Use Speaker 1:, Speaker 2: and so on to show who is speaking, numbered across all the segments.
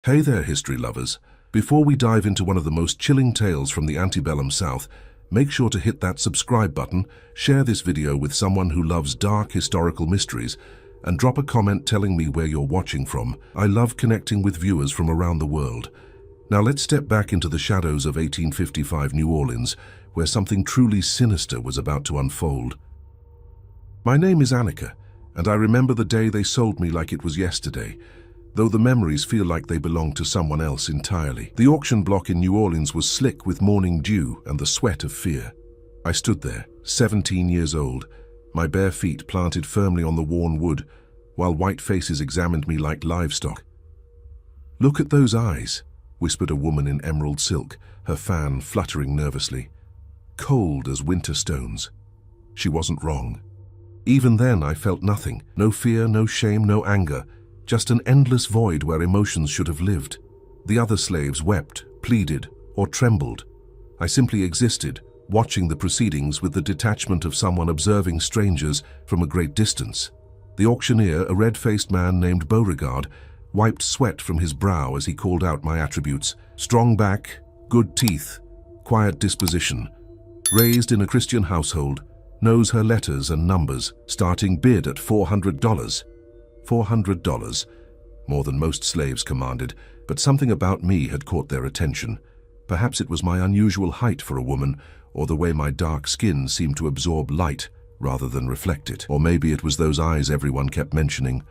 Speaker 1: Hey there, history lovers. Before we dive into one of the most chilling tales from the antebellum South, make sure to hit that subscribe button, share this video with someone who loves dark historical mysteries, and drop a comment telling me where you're watching from. I love connecting with viewers from around the world. Now let's step back into the shadows of 1855 New Orleans, where something truly sinister was about to unfold. My name is Annika, and I remember the day they sold me like it was yesterday, though the memories feel like they belong to someone else entirely. The auction block in New Orleans was slick with morning dew and the sweat of fear. I stood there, 17 years old, my bare feet planted firmly on the worn wood, while white faces examined me like livestock. "Look at those eyes," whispered a woman in emerald silk, her fan fluttering nervously. "Cold as winter stones." She wasn't wrong. Even then I felt nothing, no fear, no shame, no anger, just an endless void where emotions should have lived. The other slaves wept, pleaded, or trembled. I simply existed, watching the proceedings with the detachment of someone observing strangers from a great distance. The auctioneer, a red-faced man named Beauregard, wiped sweat from his brow as he called out my attributes: strong back, good teeth, quiet disposition, raised in a Christian household, knows her letters and numbers, starting bid at $400. $400, more than most slaves commanded, but something about me had caught their attention. Perhaps it was my unusual height for a woman, or the way my dark skin seemed to absorb light rather than reflect it. Or maybe it was those eyes everyone kept mentioning,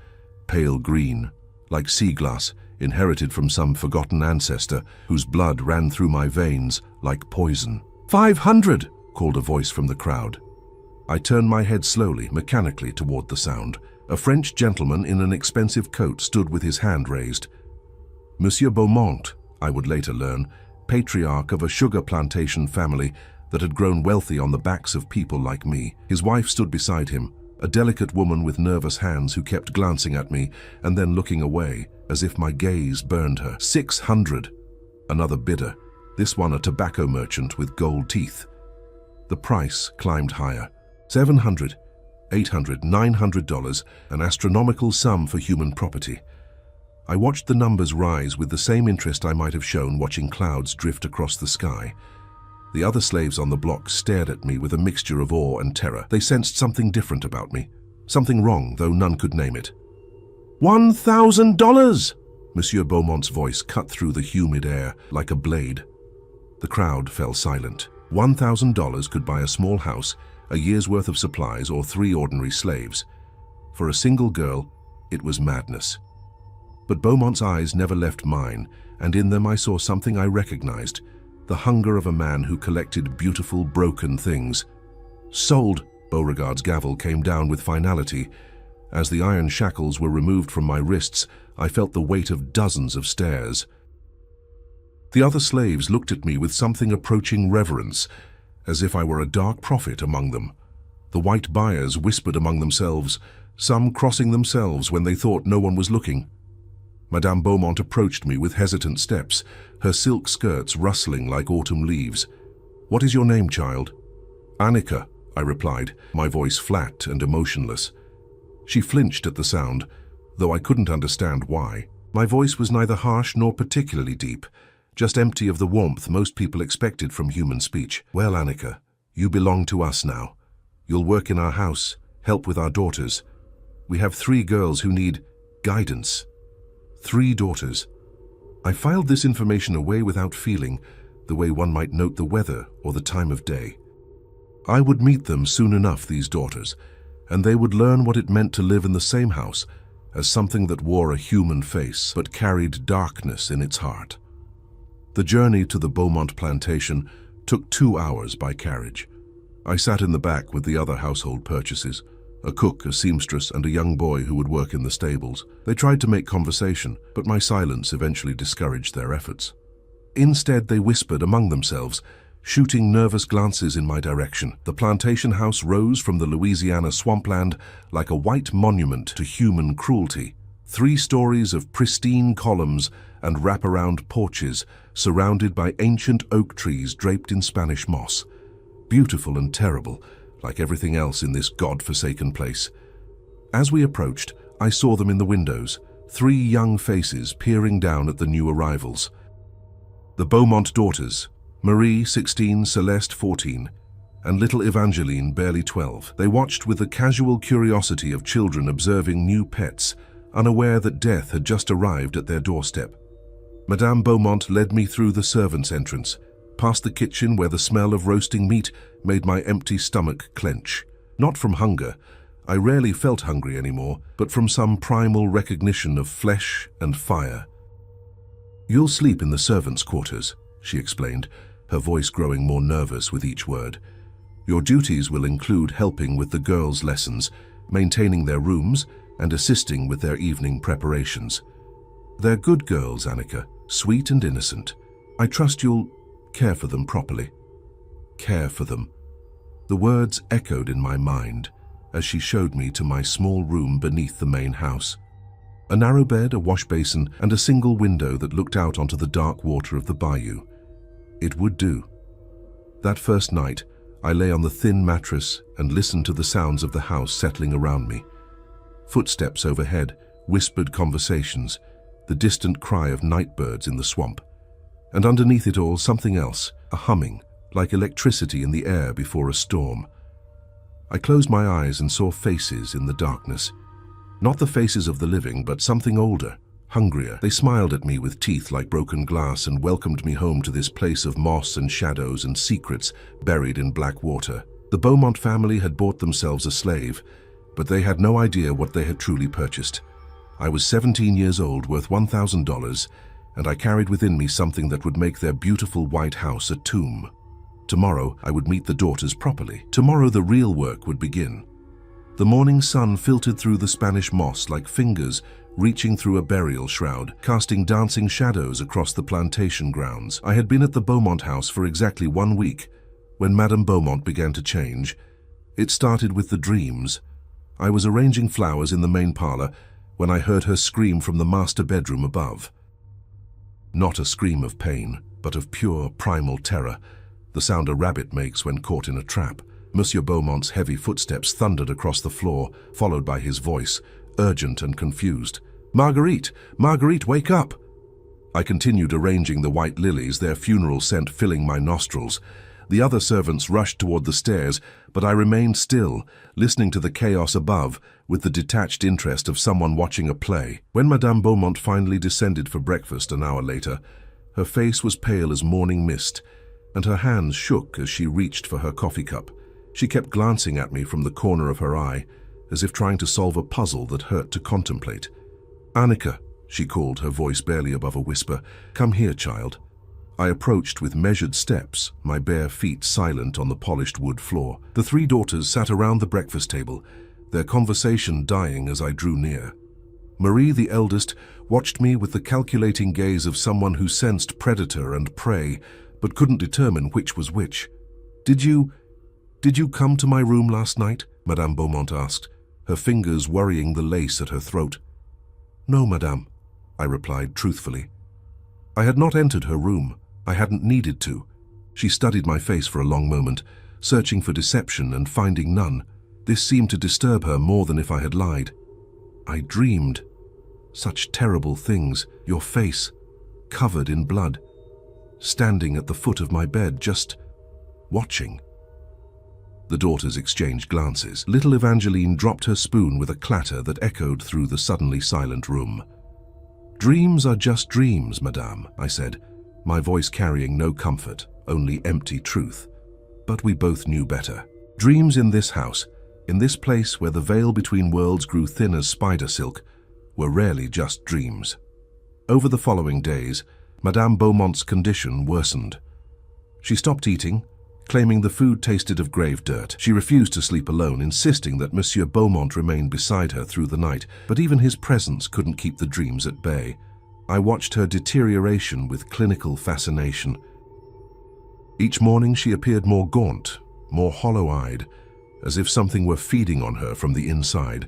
Speaker 1: pale green, like sea glass, inherited from some forgotten ancestor whose blood ran through my veins like poison. "500!" called a voice from the crowd. I turned my head slowly, mechanically toward the sound. A French gentleman in an expensive coat stood with his hand raised. Monsieur Beaumont, I would later learn, patriarch of a sugar plantation family that had grown wealthy on the backs of people like me. His wife stood beside him, a delicate woman with nervous hands who kept glancing at me and then looking away, as if my gaze burned her. 600. Another bidder, this one a tobacco merchant with gold teeth. The price climbed higher. 700. $800, $900, an astronomical sum for human property. I watched the numbers rise with the same interest I might have shown watching clouds drift across the sky. The other slaves on the block stared at me with a mixture of awe and terror. They sensed something different about me, something wrong, though none could name it. $1,000! Monsieur Beaumont's voice cut through the humid air like a blade. The crowd fell silent. $1,000 could buy a small house, a year's worth of supplies, or 3 ordinary slaves. For a single girl, it was madness. But Beaumont's eyes never left mine, and in them I saw something I recognized, the hunger of a man who collected beautiful, broken things. "Sold!" Beauregard's gavel came down with finality. As the iron shackles were removed from my wrists, I felt the weight of dozens of stares. The other slaves looked at me with something approaching reverence, as if I were a dark prophet among them. The white buyers whispered among themselves, some crossing themselves when they thought no one was looking. Madame Beaumont approached me with hesitant steps, her silk skirts rustling like autumn leaves. "What is your name, child?" "Annika," I replied, my voice flat and emotionless. She flinched at the sound, though I couldn't understand why. My voice was neither harsh nor particularly deep, just empty of the warmth most people expected from human speech. "Well, Annika, you belong to us now. You'll work in our house, help with our daughters. We have 3 girls who need guidance. 3 daughters." I filed this information away without feeling, the way one might note the weather or the time of day. I would meet them soon enough, these daughters, and they would learn what it meant to live in the same house as something that wore a human face but carried darkness in its heart. The journey to the Beaumont plantation took 2 hours by carriage. I sat in the back with the other household purchases, a cook, a seamstress, and a young boy who would work in the stables. They tried to make conversation, but my silence eventually discouraged their efforts. Instead, they whispered among themselves, shooting nervous glances in my direction. The plantation house rose from the Louisiana swampland like a white monument to human cruelty. 3 stories of pristine columns and wraparound porches surrounded by ancient oak trees draped in Spanish moss. Beautiful and terrible, like everything else in this god-forsaken place. As we approached, I saw them in the windows, 3 young faces peering down at the new arrivals. The Beaumont daughters, Marie, 16, Celeste, 14, and little Evangeline, barely 12. They watched with the casual curiosity of children observing new pets, unaware that death had just arrived at their doorstep. Madame Beaumont led me through the servants' entrance, past the kitchen where the smell of roasting meat made my empty stomach clench. Not from hunger. I rarely felt hungry anymore, but from some primal recognition of flesh and fire. "You'll sleep in the servants' quarters," she explained, her voice growing more nervous with each word. "Your duties will include helping with the girls' lessons, maintaining their rooms, and assisting with their evening preparations. They're good girls, Annika, sweet and innocent. I trust you'll care for them properly." Care for them. The words echoed in my mind as she showed me to my small room beneath the main house. A narrow bed, a wash basin, and a single window that looked out onto the dark water of the bayou. It would do. That first night, I lay on the thin mattress and listened to the sounds of the house settling around me. Footsteps overhead, whispered conversations, the distant cry of night birds in the swamp. And underneath it all, something else, a humming, like electricity in the air before a storm. I closed my eyes and saw faces in the darkness. Not the faces of the living, but something older, hungrier. They smiled at me with teeth like broken glass and welcomed me home to this place of moss and shadows and secrets buried in black water. The Beaumont family had bought themselves a slave, but they had no idea what they had truly purchased. I was 17 years old, worth $1,000, and I carried within me something that would make their beautiful white house a tomb. Tomorrow, I would meet the daughters properly. Tomorrow, the real work would begin. The morning sun filtered through the Spanish moss like fingers reaching through a burial shroud, casting dancing shadows across the plantation grounds. I had been at the Beaumont house for exactly 1 week when Madame Beaumont began to change. It started with the dreams. I was arranging flowers in the main parlor when I heard her scream from the master bedroom above. Not a scream of pain, but of pure, primal terror, the sound a rabbit makes when caught in a trap. Monsieur Beaumont's heavy footsteps thundered across the floor, followed by his voice, urgent and confused. "Marguerite! Marguerite, wake up!" I continued arranging the white lilies, their funeral scent filling my nostrils. The other servants rushed toward the stairs, but I remained still, listening to the chaos above with the detached interest of someone watching a play. When Madame Beaumont finally descended for breakfast an hour later, her face was pale as morning mist, and her hands shook as she reached for her coffee cup. She kept glancing at me from the corner of her eye, as if trying to solve a puzzle that hurt to contemplate. "Annika," she called, her voice barely above a whisper. "Come here, child." I approached with measured steps, my bare feet silent on the polished wood floor. The 3 daughters sat around the breakfast table, their conversation dying as I drew near. Marie, the eldest, watched me with the calculating gaze of someone who sensed predator and prey, but couldn't determine which was which. Did you come to my room last night?" Madame Beaumont asked, her fingers worrying the lace at her throat. "No, madame," I replied truthfully. I had not entered her room. I hadn't needed to. She studied my face for a long moment, searching for deception and finding none. This seemed to disturb her more than if I had lied. "I dreamed. Such terrible things. Your face, covered in blood. Standing at the foot of my bed, just watching." The daughters exchanged glances. Little Evangeline dropped her spoon with a clatter that echoed through the suddenly silent room. "Dreams are just dreams, madame," I said, my voice carrying no comfort, only empty truth. But we both knew better. Dreams in this house, in this place where the veil between worlds grew thin as spider silk, were rarely just dreams. Over the following days, Madame Beaumont's condition worsened. She stopped eating, claiming the food tasted of grave dirt. She refused to sleep alone, insisting that Monsieur Beaumont remain beside her through the night, but even his presence couldn't keep the dreams at bay. I watched her deterioration with clinical fascination. Each morning she appeared more gaunt, more hollow-eyed, as if something were feeding on her from the inside.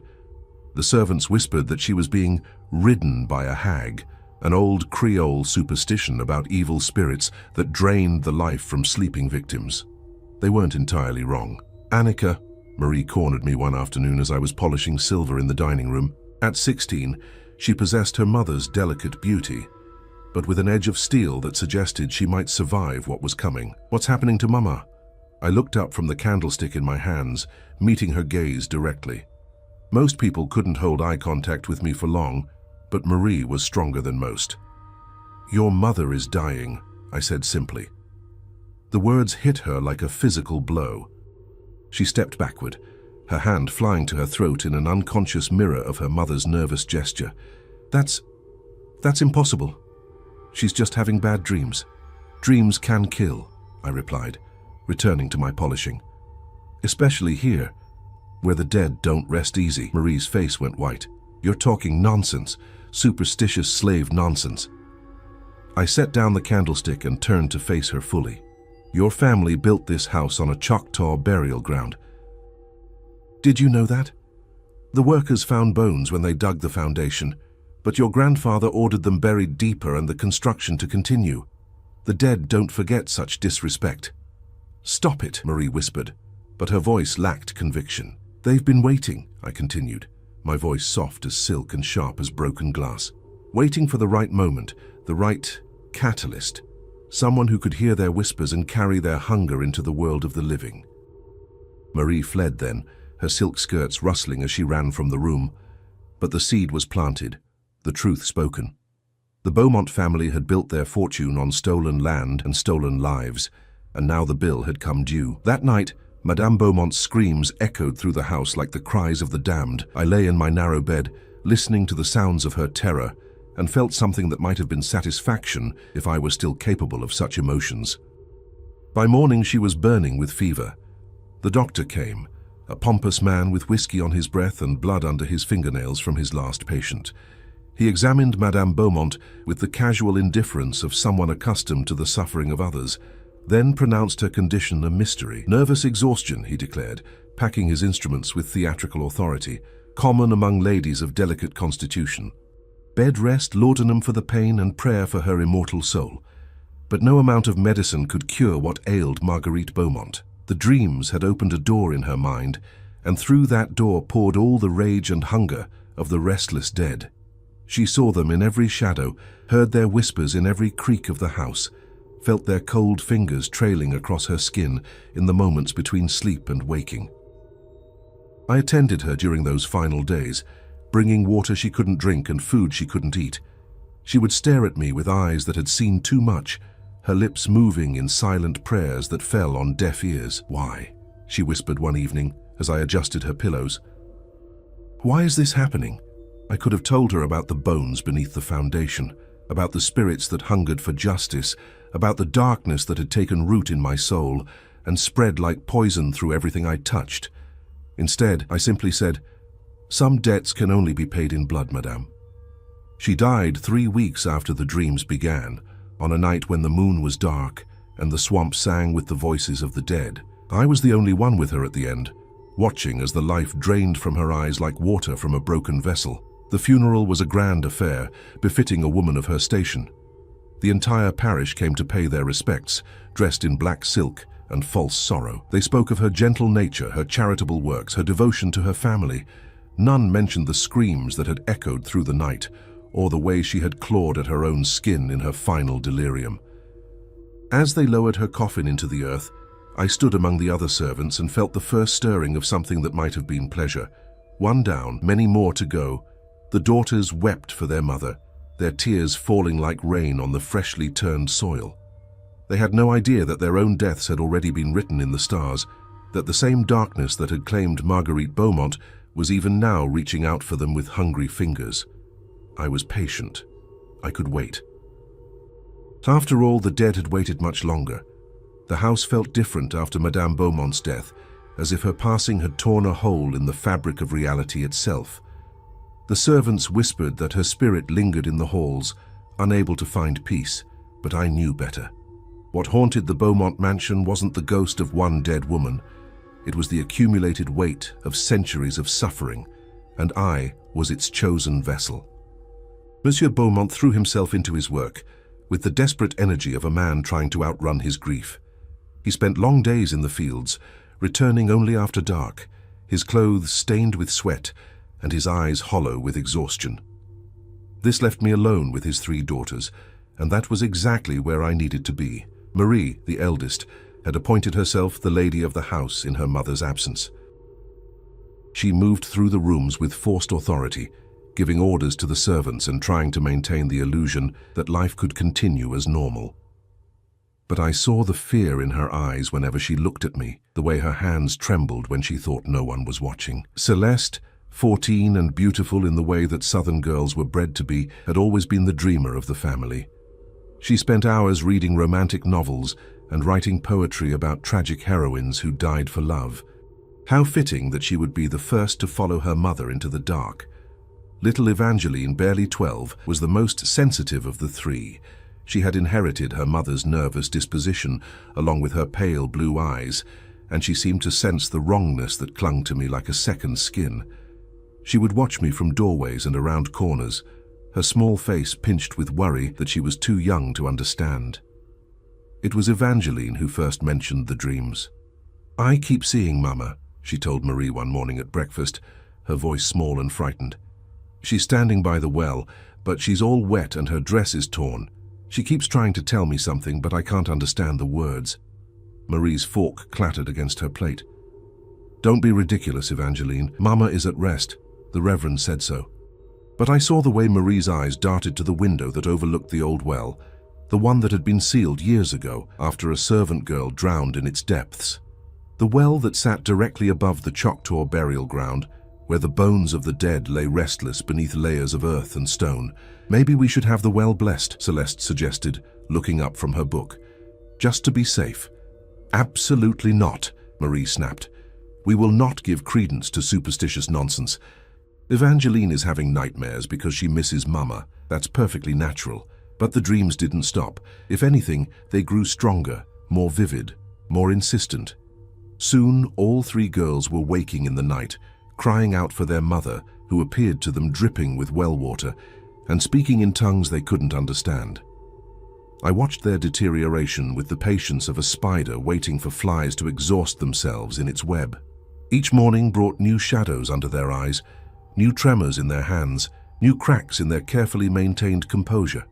Speaker 1: The servants whispered that she was being ridden by a hag, an old Creole superstition about evil spirits that drained the life from sleeping victims. They weren't entirely wrong. "Annika," Marie cornered me one afternoon as I was polishing silver in the dining room. At 16, She possessed her mother's delicate beauty, but with an edge of steel that suggested she might survive what was coming. "What's happening to Mama?" I looked up from the candlestick in my hands, meeting her gaze directly. Most people couldn't hold eye contact with me for long, but Marie was stronger than most. "Your mother is dying," I said simply. The words hit her like a physical blow. She stepped backward, her hand flying to her throat in an unconscious mirror of her mother's nervous gesture. That's impossible. She's just having bad dreams. Dreams can kill," I replied, returning to my polishing. "Especially here, where the dead don't rest easy." Marie's face went white. "You're talking nonsense, superstitious slave nonsense." I set down the candlestick and turned to face her fully. "Your family built this house on a Choctaw burial ground. Did you know that? The workers found bones when they dug the foundation, but your grandfather ordered them buried deeper and the construction to continue. The dead don't forget such disrespect." "Stop it," Marie whispered, but her voice lacked conviction. "They've been waiting," I continued, my voice soft as silk and sharp as broken glass. "Waiting for the right moment, the right catalyst, someone who could hear their whispers and carry their hunger into the world of the living." Marie fled then, her silk skirts rustling as she ran from the room. But the seed was planted, the truth spoken. The Beaumont family had built their fortune on stolen land and stolen lives, and now the bill had come due. That night, Madame Beaumont's screams echoed through the house like the cries of the damned. I lay in my narrow bed, listening to the sounds of her terror, and felt something that might have been satisfaction if I were still capable of such emotions. By morning she was burning with fever. The doctor came, a pompous man with whiskey on his breath and blood under his fingernails from his last patient. He examined Madame Beaumont with the casual indifference of someone accustomed to the suffering of others, then pronounced her condition a mystery. "Nervous exhaustion," he declared, packing his instruments with theatrical authority, "common among ladies of delicate constitution. Bed rest, laudanum for the pain, and prayer for her immortal soul." But no amount of medicine could cure what ailed Marguerite Beaumont. The dreams had opened a door in her mind, and through that door poured all the rage and hunger of the restless dead. She saw them in every shadow, heard their whispers in every creak of the house, felt their cold fingers trailing across her skin in the moments between sleep and waking. I attended her during those final days, bringing water she couldn't drink and food she couldn't eat. She would stare at me with eyes that had seen too much, her lips moving in silent prayers that fell on deaf ears. "Why?" she whispered one evening as I adjusted her pillows. "Why is this happening?" I could have told her about the bones beneath the foundation, about the spirits that hungered for justice, about the darkness that had taken root in my soul and spread like poison through everything I touched. Instead, I simply said, "Some debts can only be paid in blood, madame." She died 3 weeks after the dreams began, on a night when the moon was dark and the swamp sang with the voices of the dead. I was the only one with her at the end, watching as the life drained from her eyes like water from a broken vessel. The funeral was a grand affair, befitting a woman of her station. The entire parish came to pay their respects, dressed in black silk and false sorrow. They spoke of her gentle nature, her charitable works, her devotion to her family. None mentioned the screams that had echoed through the night, or the way she had clawed at her own skin in her final delirium. As they lowered her coffin into the earth, I stood among the other servants and felt the first stirring of something that might have been pleasure. One down, many more to go. The daughters wept for their mother, their tears falling like rain on the freshly turned soil. They had no idea that their own deaths had already been written in the stars, that the same darkness that had claimed Marguerite Beaumont was even now reaching out for them with hungry fingers. I was patient. I could wait. After all, the dead had waited much longer. The house felt different after Madame Beaumont's death, as if her passing had torn a hole in the fabric of reality itself. The servants whispered that her spirit lingered in the halls, unable to find peace, but I knew better. What haunted the Beaumont mansion wasn't the ghost of one dead woman. It was the accumulated weight of centuries of suffering, and I was its chosen vessel. Monsieur Beaumont threw himself into his work, with the desperate energy of a man trying to outrun his grief. He spent long days in the fields, returning only after dark, his clothes stained with sweat and his eyes hollow with exhaustion. This left me alone with his 3 daughters, and that was exactly where I needed to be. Marie, the eldest, had appointed herself the lady of the house in her mother's absence. She moved through the rooms with forced authority, giving orders to the servants and trying to maintain the illusion that life could continue as normal. But I saw the fear in her eyes whenever she looked at me, the way her hands trembled when she thought no one was watching. Celeste, 14 and beautiful in the way that Southern girls were bred to be, had always been the dreamer of the family. She spent hours reading romantic novels and writing poetry about tragic heroines who died for love. How fitting that she would be the first to follow her mother into the dark. Little Evangeline, barely 12, was the most sensitive of the 3. She had inherited her mother's nervous disposition, along with her pale blue eyes, and she seemed to sense the wrongness that clung to me like a second skin. She would watch me from doorways and around corners, her small face pinched with worry that she was too young to understand. It was Evangeline who first mentioned the dreams. "I keep seeing Mama," she told Marie one morning at breakfast, her voice small and frightened. "She's standing by the well, but she's all wet and her dress is torn. She keeps trying to tell me something, but I can't understand the words." Marie's fork clattered against her plate. "Don't be ridiculous, Evangeline. Mama is at rest. The Reverend said so." But I saw the way Marie's eyes darted to the window that overlooked the old well, the one that had been sealed years ago after a servant girl drowned in its depths. The well that sat directly above the Choctaw burial ground, where the bones of the dead lay restless beneath layers of earth and stone. "Maybe we should have the well blessed," Celeste suggested, looking up from her book. "Just to be safe." "Absolutely not," Marie snapped. "We will not give credence to superstitious nonsense. Evangeline is having nightmares because she misses Mama. That's perfectly natural. But the dreams didn't stop. If anything, they grew stronger, more vivid, more insistent. Soon, all 3 girls were waking in the night, crying out for their mother, who appeared to them dripping with well water, and speaking in tongues they couldn't understand. I watched their deterioration with the patience of a spider waiting for flies to exhaust themselves in its web. Each morning brought new shadows under their eyes, new tremors in their hands, new cracks in their carefully maintained composure.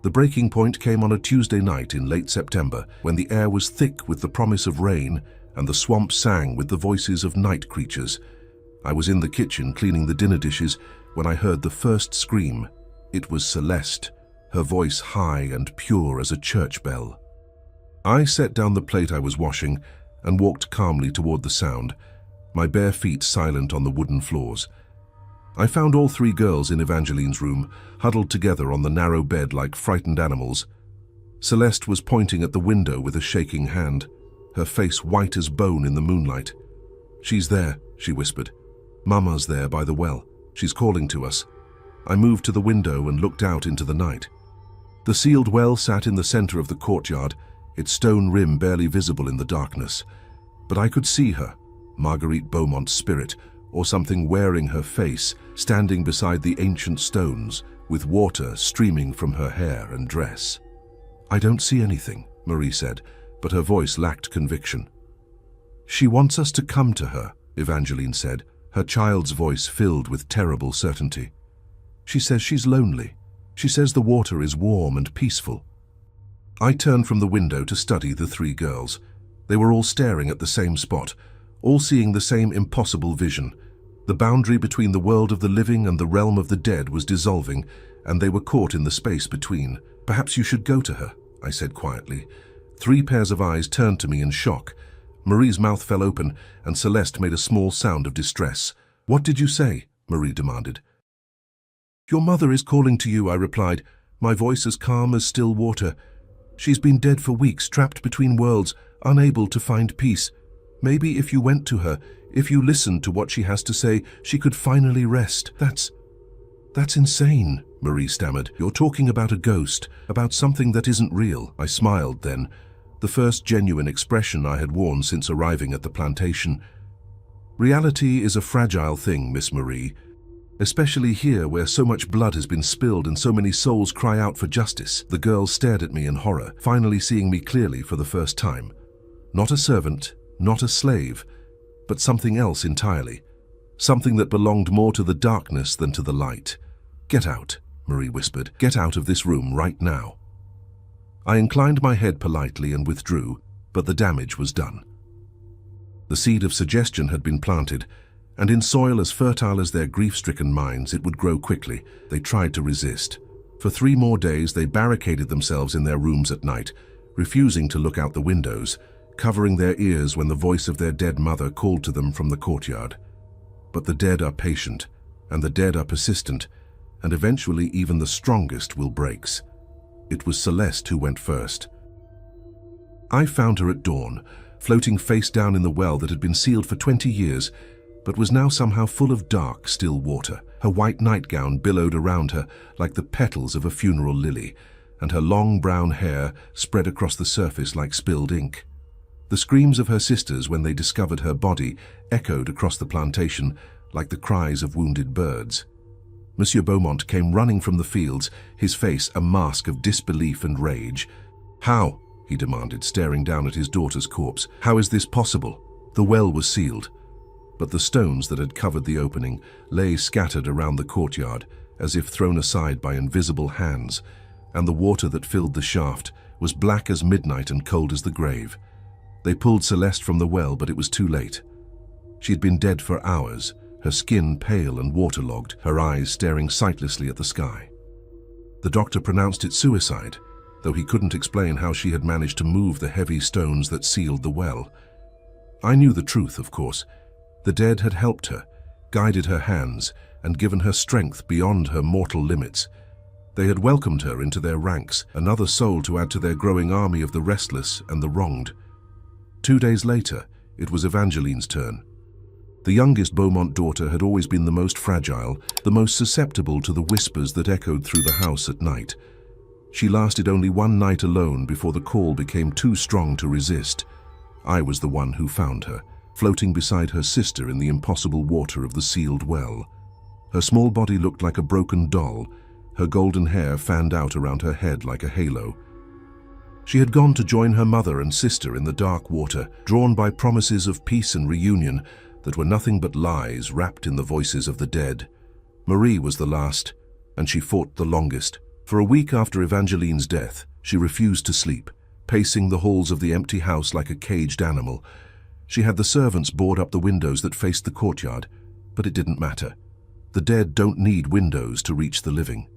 Speaker 1: The breaking point came on a Tuesday night in late September, when the air was thick with the promise of rain and the swamp sang with the voices of night creatures. I was in the kitchen cleaning the dinner dishes when I heard the first scream. It was Celeste, her voice high and pure as a church bell. I set down the plate I was washing and walked calmly toward the sound, my bare feet silent on the wooden floors. I found all 3 girls in Evangeline's room, huddled together on the narrow bed like frightened animals. Celeste was pointing at the window with a shaking hand, her face white as bone in the moonlight. "She's there," she whispered. "Mama's there by the well. She's calling to us." I moved to the window and looked out into the night. The sealed well sat in the center of the courtyard, its stone rim barely visible in the darkness. But I could see her, Marguerite Beaumont's spirit, or something wearing her face, standing beside the ancient stones, with water streaming from her hair and dress. "I don't see anything," Marie said, but her voice lacked conviction. "She wants us to come to her," Evangeline said, her child's voice filled with terrible certainty. "She says she's lonely. She says the water is warm and peaceful." I turned from the window to study the 3 girls. They were all staring at the same spot, all seeing the same impossible vision. The boundary between the world of the living and the realm of the dead was dissolving, and they were caught in the space between. "Perhaps you should go to her," I said quietly. 3 pairs of eyes turned to me in shock. Marie's mouth fell open, and Celeste made a small sound of distress. "What did you say?" Marie demanded. "Your mother is calling to you," I replied, my voice as calm as still water. "She's been dead for weeks, trapped between worlds, unable to find peace. Maybe if you went to her, if you listened to what she has to say, she could finally rest." That's insane," Marie stammered. "You're talking about a ghost, about something that isn't real." I smiled then, the first genuine expression I had worn since arriving at the plantation. "Reality is a fragile thing, Miss Marie, especially here where so much blood has been spilled and so many souls cry out for justice." The girls stared at me in horror, finally seeing me clearly for the first time. Not a servant, not a slave, but something else entirely. Something that belonged more to the darkness than to the light. "Get out," Marie whispered. "Get out of this room right now." I inclined my head politely and withdrew, but the damage was done. The seed of suggestion had been planted, and in soil as fertile as their grief-stricken minds, it would grow quickly. They tried to resist. For 3 more days, they barricaded themselves in their rooms at night, refusing to look out the windows, covering their ears when the voice of their dead mother called to them from the courtyard. But the dead are patient, and the dead are persistent, and eventually even the strongest will break. It was Celeste who went first. I found her at dawn, floating face down in the well that had been sealed for 20 years, but was now somehow full of dark, still water. Her white nightgown billowed around her like the petals of a funeral lily, and her long brown hair spread across the surface like spilled ink. The screams of her sisters when they discovered her body echoed across the plantation like the cries of wounded birds. Monsieur Beaumont came running from the fields, his face a mask of disbelief and rage. "How?" he demanded, staring down at his daughter's corpse. "How is this possible?" The well was sealed, but the stones that had covered the opening lay scattered around the courtyard as if thrown aside by invisible hands, and the water that filled the shaft was black as midnight and cold as the grave. They pulled Celeste from the well, but it was too late. She had been dead for hours, her skin pale and waterlogged, her eyes staring sightlessly at the sky. The doctor pronounced it suicide, though he couldn't explain how she had managed to move the heavy stones that sealed the well. I knew the truth, of course. The dead had helped her, guided her hands, and given her strength beyond her mortal limits. They had welcomed her into their ranks, another soul to add to their growing army of the restless and the wronged. 2 days later, it was Evangeline's turn. The youngest Beaumont daughter had always been the most fragile, the most susceptible to the whispers that echoed through the house at night. She lasted only 1 night alone before the call became too strong to resist. I was the one who found her, floating beside her sister in the impossible water of the sealed well. Her small body looked like a broken doll, her golden hair fanned out around her head like a halo. She had gone to join her mother and sister in the dark water, drawn by promises of peace and reunion that were nothing but lies wrapped in the voices of the dead. Marie was the last, and she fought the longest. For a week after Evangeline's death, she refused to sleep, pacing the halls of the empty house like a caged animal. She had the servants board up the windows that faced the courtyard, but it didn't matter. The dead don't need windows to reach the living.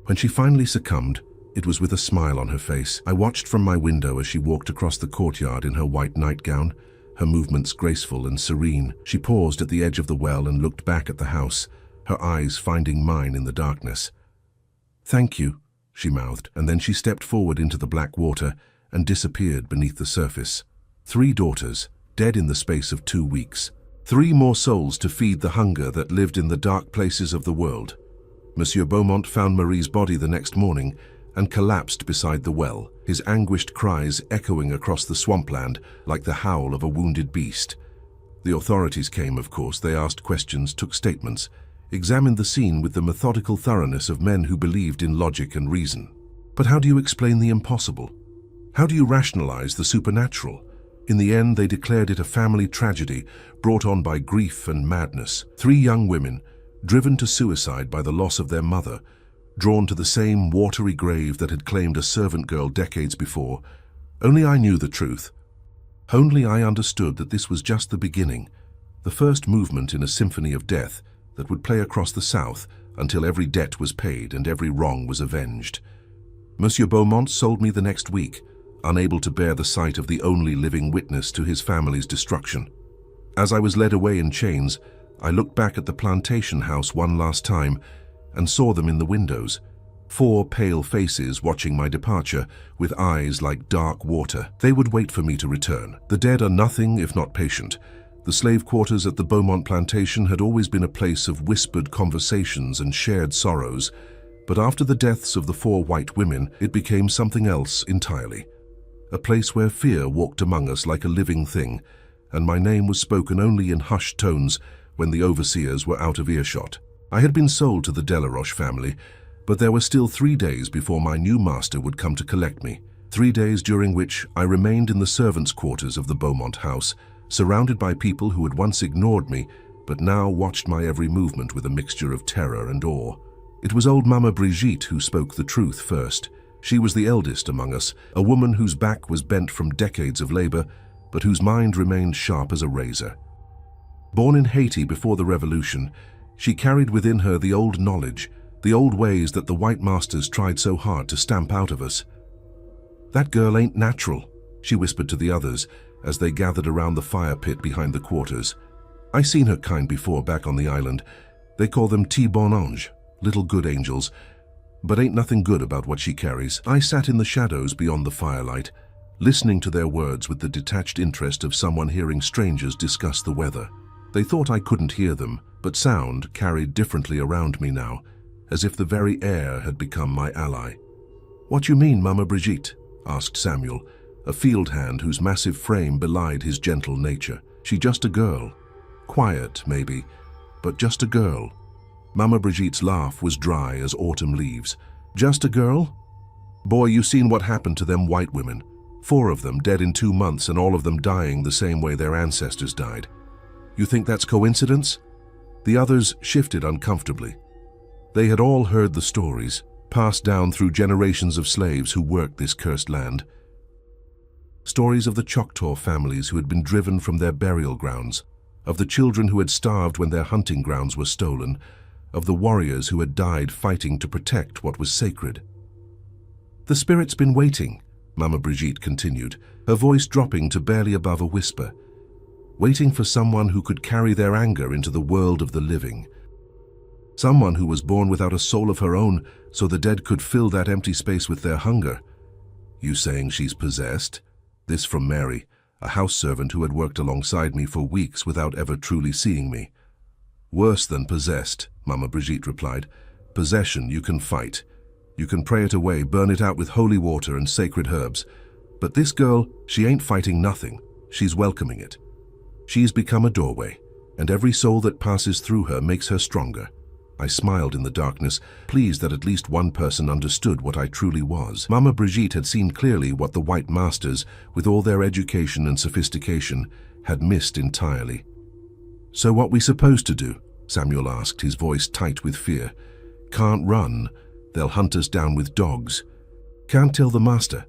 Speaker 1: When she finally succumbed, it was with a smile on her face. I watched from my window as she walked across the courtyard in her white nightgown, her movements graceful and serene. She paused at the edge of the well and looked back at the house, her eyes finding mine in the darkness. "Thank you," she mouthed, and then she stepped forward into the black water and disappeared beneath the surface. 3 daughters, dead in the space of 2 weeks. 3 more souls to feed the hunger that lived in the dark places of the world. Monsieur Beaumont found Marie's body the next morning and collapsed beside the well, his anguished cries echoing across the swampland like the howl of a wounded beast. The authorities came, of course. They asked questions, took statements, examined the scene with the methodical thoroughness of men who believed in logic and reason. But how do you explain the impossible? How do you rationalize the supernatural? In the end, they declared it a family tragedy brought on by grief and madness. 3 young women, driven to suicide by the loss of their mother, drawn to the same watery grave that had claimed a servant girl decades before. Only I knew the truth. Only I understood that this was just the beginning, the first movement in a symphony of death that would play across the South until every debt was paid and every wrong was avenged. Monsieur Beaumont sold me the next week, unable to bear the sight of the only living witness to his family's destruction. As I was led away in chains, I looked back at the plantation house one last time and saw them in the windows, 4 pale faces watching my departure with eyes like dark water. They would wait for me to return. The dead are nothing if not patient. The slave quarters at the Beaumont plantation had always been a place of whispered conversations and shared sorrows, but after the deaths of the 4 white women, it became something else entirely. A place where fear walked among us like a living thing, and my name was spoken only in hushed tones when the overseers were out of earshot. I had been sold to the Delaroche family, but there were still 3 days before my new master would come to collect me. 3 days during which I remained in the servants' quarters of the Beaumont house, surrounded by people who had once ignored me, but now watched my every movement with a mixture of terror and awe. It was old Mama Brigitte who spoke the truth first. She was the eldest among us, a woman whose back was bent from decades of labor, but whose mind remained sharp as a razor. Born in Haiti before the revolution, she carried within her the old knowledge, the old ways that the white masters tried so hard to stamp out of us. "That girl ain't natural," she whispered to the others as they gathered around the fire pit behind the quarters. "I seen her kind before back on the island. They call them petits bon anges, little good angels, but ain't nothing good about what she carries." I sat in the shadows beyond the firelight, listening to their words with the detached interest of someone hearing strangers discuss the weather. They thought I couldn't hear them, but sound carried differently around me now, as if the very air had become my ally. "What you mean, Mama Brigitte?" asked Samuel, a field hand whose massive frame belied his gentle nature. "She just a girl. Quiet, maybe, but just a girl." Mama Brigitte's laugh was dry as autumn leaves. "Just a girl? Boy, you seen what happened to them white women. 4 of them dead in 2 months and all of them dying the same way their ancestors died. You think that's coincidence?" The others shifted uncomfortably. They had all heard the stories, passed down through generations of slaves who worked this cursed land. Stories of the Choctaw families who had been driven from their burial grounds, of the children who had starved when their hunting grounds were stolen, of the warriors who had died fighting to protect what was sacred. "The spirit's been waiting," Mama Brigitte continued, her voice dropping to barely above a whisper, "waiting for someone who could carry their anger into the world of the living. Someone who was born without a soul of her own, so the dead could fill that empty space with their hunger." "You saying she's possessed?" This from Mary, a house servant who had worked alongside me for weeks without ever truly seeing me. "Worse than possessed," Mama Brigitte replied. "Possession you can fight. You can pray it away, burn it out with holy water and sacred herbs. But this girl, she ain't fighting nothing. She's welcoming it. She's become a doorway, and every soul that passes through her makes her stronger." I smiled in the darkness, pleased that at least one person understood what I truly was. Mama Brigitte had seen clearly what the white masters, with all their education and sophistication, had missed entirely. "So what we supposed to do?" Samuel asked, his voice tight with fear. "Can't run. They'll hunt us down with dogs. Can't tell the master.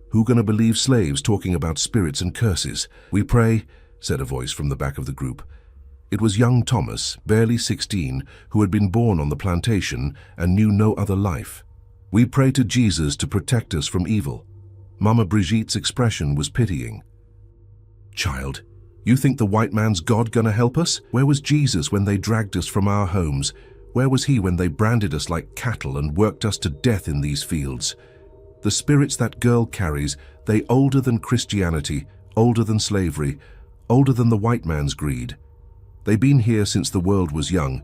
Speaker 1: Who gonna believe slaves talking about spirits and curses? We pray," said a voice from the back of the group. It was young Thomas, barely 16, who had been born on the plantation and knew no other life. "We pray to Jesus to protect us from evil." Mama Brigitte's expression was pitying. "Child, you think the white man's God gonna help us? Where was Jesus when they dragged us from our homes? Where was he when they branded us like cattle and worked us to death in these fields? The spirits that girl carries, they older than Christianity, older than slavery, older than the white man's greed. They been here since the world was young,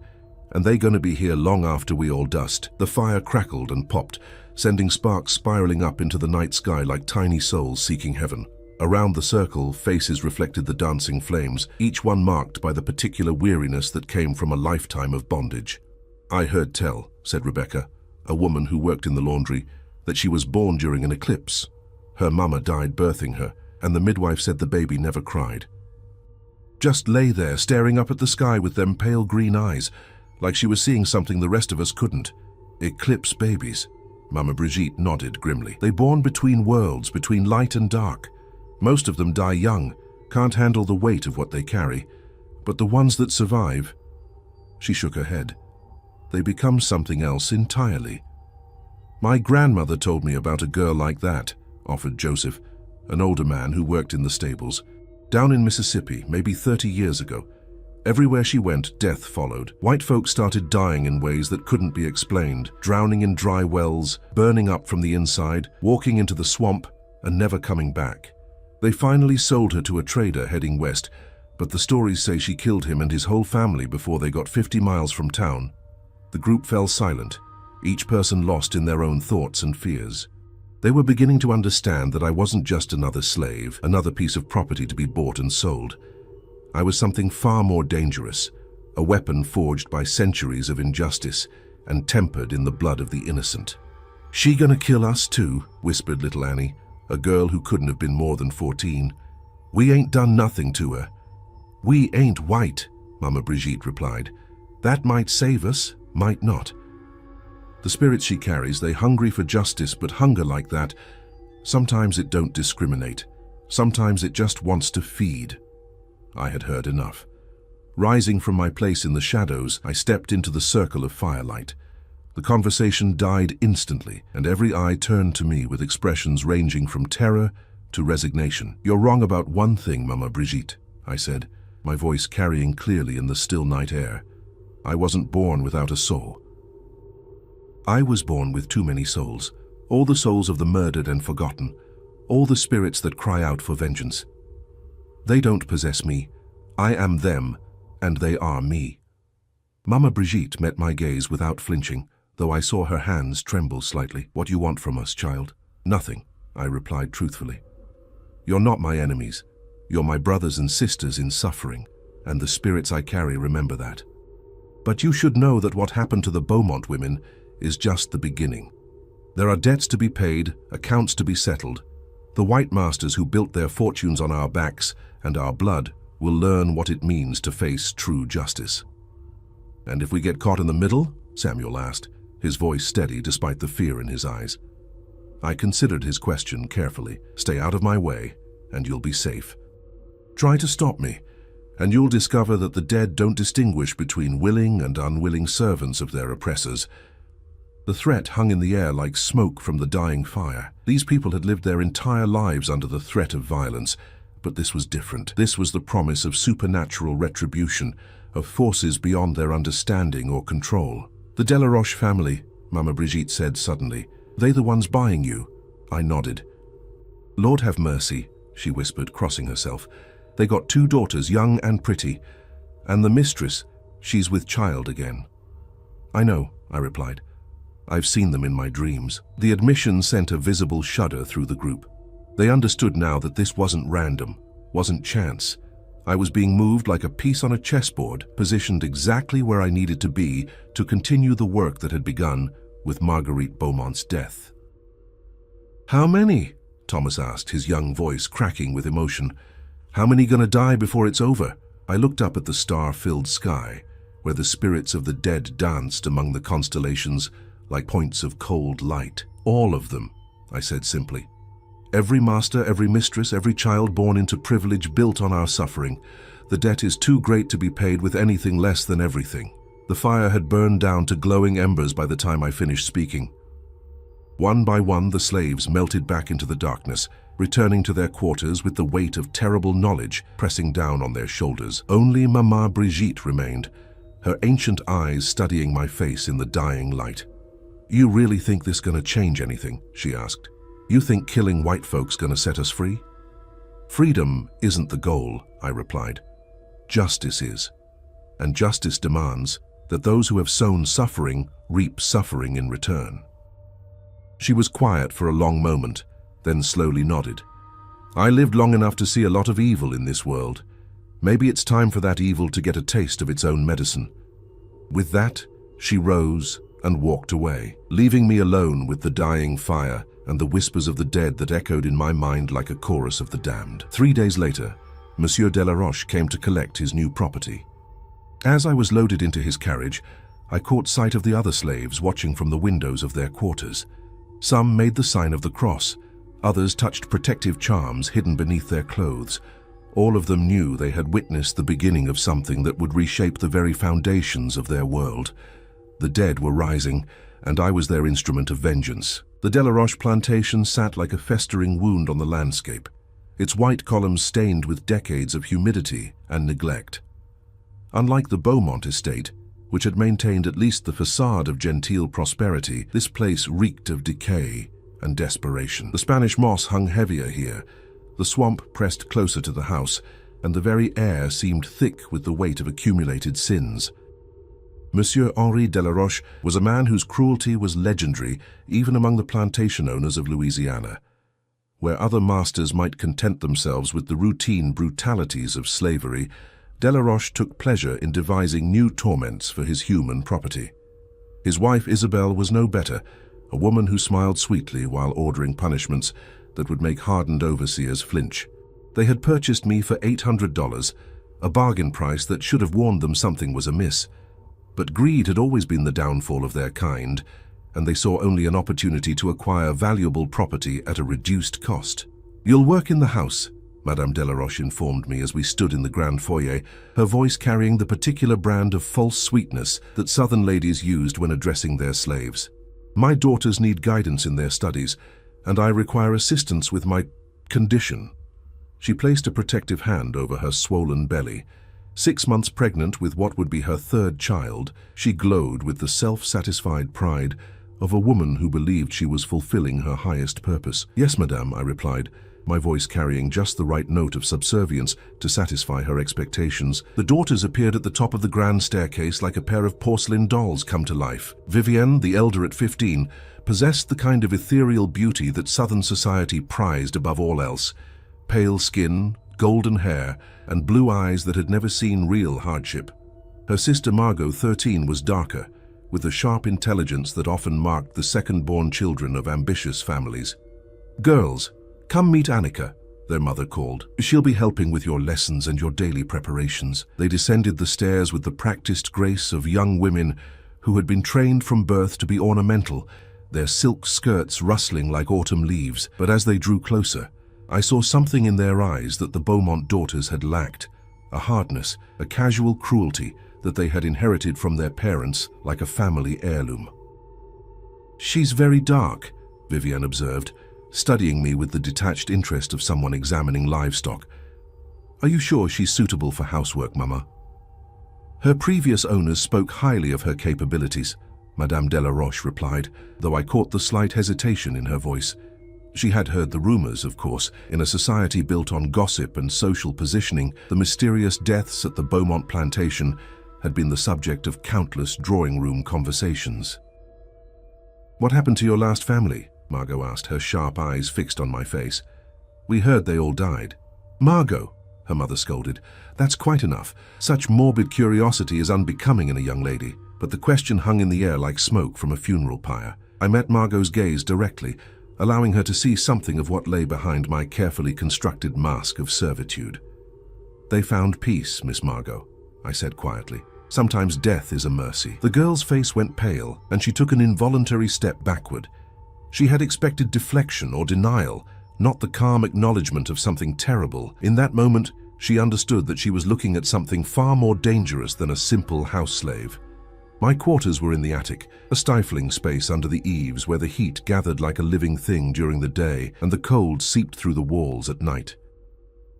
Speaker 1: and they gonna be here long after we all dust." The fire crackled and popped, sending sparks spiraling up into the night sky like tiny souls seeking heaven. Around the circle, faces reflected the dancing flames, each one marked by the particular weariness that came from a lifetime of bondage. "I heard tell," said Rebecca, a woman who worked in the laundry, "that she was born during an eclipse. Her mama died birthing her, and the midwife said the baby never cried. Just lay there, staring up at the sky with them pale green eyes, like she was seeing something the rest of us couldn't. Eclipse babies." Mama Brigitte nodded grimly. "They born between worlds, between light and dark. Most of them die young, can't handle the weight of what they carry. But the ones that survive," she shook her head, "they become something else entirely." "My grandmother told me about a girl like that," offered Joseph, an older man who worked in the stables. "Down in Mississippi, maybe 30 years ago. Everywhere she went, death followed. White folks started dying in ways that couldn't be explained, drowning in dry wells, burning up from the inside, walking into the swamp, and never coming back. They finally sold her to a trader heading west, but the stories say she killed him and his whole family before they got 50 miles from town." The group fell silent, each person lost in their own thoughts and fears. They were beginning to understand that I wasn't just another slave, another piece of property to be bought and sold. I was something far more dangerous, a weapon forged by centuries of injustice and tempered in the blood of the innocent. "She gonna kill us too," whispered little Annie, a girl who couldn't have been more than 14. "We ain't done nothing to her." "We ain't white," Mama Brigitte replied. "That might save us, might not." The spirits she carries, they hungry for justice, but hunger like that, sometimes it don't discriminate. Sometimes it just wants to feed. I had heard enough. Rising from my place in the shadows, I stepped into the circle of firelight. The conversation died instantly, and every eye turned to me with expressions ranging from terror to resignation. "You're wrong about one thing, Mama Brigitte," I said, my voice carrying clearly in the still night air. "I wasn't born without a soul. I was born with too many souls, all the souls of the murdered and forgotten, all the spirits that cry out for vengeance. They don't possess me. I am them, and they are me." Mama Brigitte met my gaze without flinching, though I saw her hands tremble slightly. "What do you want from us, child?" "Nothing," I replied truthfully. "You're not my enemies. You're my brothers and sisters in suffering, and the spirits I carry remember that. But you should know that what happened to the Beaumont women is just the beginning. There are debts to be paid, accounts to be settled. The white masters who built their fortunes on our backs and our blood will learn what it means to face true justice." "And if we get caught in the middle?" Samuel asked, his voice steady despite the fear in his eyes. I considered his question carefully. "Stay out of my way, and you'll be safe. Try to stop me, and you'll discover that the dead don't distinguish between willing and unwilling servants of their oppressors." The threat hung in the air like smoke from the dying fire. These people had lived their entire lives under the threat of violence, but this was different. This was the promise of supernatural retribution, of forces beyond their understanding or control. "The Delaroche family," Mama Brigitte said suddenly. "They the ones buying you?" I nodded. "Lord have mercy," she whispered, crossing herself. "They got 2 daughters, young and pretty. And the mistress, she's with child again." "I know," I replied. "I've seen them in my dreams." The admission sent a visible shudder through the group. They understood now that this wasn't random, wasn't chance. I was being moved like a piece on a chessboard, positioned exactly where I needed to be to continue the work that had begun with Marguerite Beaumont's death. "How many?" Thomas asked, his young voice cracking with emotion. "How many gonna die before it's over?" I looked up at the star-filled sky, where the spirits of the dead danced among the constellations like points of cold light. "All of them," I said simply. "Every master, every mistress, every child born into privilege built on our suffering. The debt is too great to be paid with anything less than everything." The fire had burned down to glowing embers by the time I finished speaking. One by one, the slaves melted back into the darkness, returning to their quarters with the weight of terrible knowledge pressing down on their shoulders. Only Mama Brigitte remained, her ancient eyes studying my face in the dying light. "You really think this gonna change anything?" she asked. "You think killing white folk's gonna set us free?" "Freedom isn't the goal," I replied. "Justice is. And justice demands that those who have sown suffering reap suffering in return." She was quiet for a long moment, then slowly nodded. "I lived long enough to see a lot of evil in this world. Maybe it's time for that evil to get a taste of its own medicine." With that, she rose and walked away, leaving me alone with the dying fire and the whispers of the dead that echoed in my mind like a chorus of the damned. 3 days later, Monsieur Delaroche came to collect his new property. As I was loaded into his carriage, I caught sight of the other slaves watching from the windows of their quarters. Some made the sign of the cross, others touched protective charms hidden beneath their clothes. All of them knew they had witnessed the beginning of something that would reshape the very foundations of their world. The dead were rising, and I was their instrument of vengeance. The Delaroche plantation sat like a festering wound on the landscape, its white columns stained with decades of humidity and neglect. Unlike the Beaumont estate, which had maintained at least the facade of genteel prosperity, this place reeked of decay and desperation. The Spanish moss hung heavier here, the swamp pressed closer to the house, and the very air seemed thick with the weight of accumulated sins. Monsieur Henri Delaroche was a man whose cruelty was legendary even among the plantation owners of Louisiana. Where other masters might content themselves with the routine brutalities of slavery, Delaroche took pleasure in devising new torments for his human property. His wife Isabelle was no better, a woman who smiled sweetly while ordering punishments that would make hardened overseers flinch. They had purchased me for $800, a bargain price that should have warned them something was amiss. But greed had always been the downfall of their kind, and they saw only an opportunity to acquire valuable property at a reduced cost. "You'll work in the house," Madame Delaroche informed me as we stood in the grand foyer, her voice carrying the particular brand of false sweetness that Southern ladies used when addressing their slaves. "My daughters need guidance in their studies, and I require assistance with my condition." She placed a protective hand over her swollen belly. 6 months pregnant with what would be her third child, she glowed with the self-satisfied pride of a woman who believed she was fulfilling her highest purpose. "Yes, madame," I replied, my voice carrying just the right note of subservience to satisfy her expectations. The daughters appeared at the top of the grand staircase like a pair of porcelain dolls come to life. Vivienne, the elder at 15, possessed the kind of ethereal beauty that Southern society prized above all else. Pale skin, golden hair, and blue eyes that had never seen real hardship. Her sister Margot, 13, was darker, with the sharp intelligence that often marked the second-born children of ambitious families. "Girls, come meet Annika," their mother called. "She'll be helping with your lessons and your daily preparations." They descended the stairs with the practiced grace of young women who had been trained from birth to be ornamental, their silk skirts rustling like autumn leaves. But as they drew closer, I saw something in their eyes that the Beaumont daughters had lacked, a hardness, a casual cruelty that they had inherited from their parents like a family heirloom. "She's very dark," Vivienne observed, studying me with the detached interest of someone examining livestock. "Are you sure she's suitable for housework, Mama?" "Her previous owners spoke highly of her capabilities," Madame Delaroche replied, though I caught the slight hesitation in her voice. She had heard the rumors, of course. In a society built on gossip and social positioning, the mysterious deaths at the Beaumont plantation had been the subject of countless drawing-room conversations. "What happened to your last family?" Margot asked, her sharp eyes fixed on my face. "We heard they all died." "Margot," her mother scolded, "that's quite enough. Such morbid curiosity is unbecoming in a young lady." But the question hung in the air like smoke from a funeral pyre. I met Margot's gaze directly, allowing her to see something of what lay behind my carefully constructed mask of servitude. "They found peace, Miss Margot," I said quietly. "Sometimes death is a mercy." The girl's face went pale, and she took an involuntary step backward. She had expected deflection or denial, not the calm acknowledgement of something terrible. In that moment, she understood that she was looking at something far more dangerous than a simple house slave. My quarters were in the attic, a stifling space under the eaves where the heat gathered like a living thing during the day and the cold seeped through the walls at night.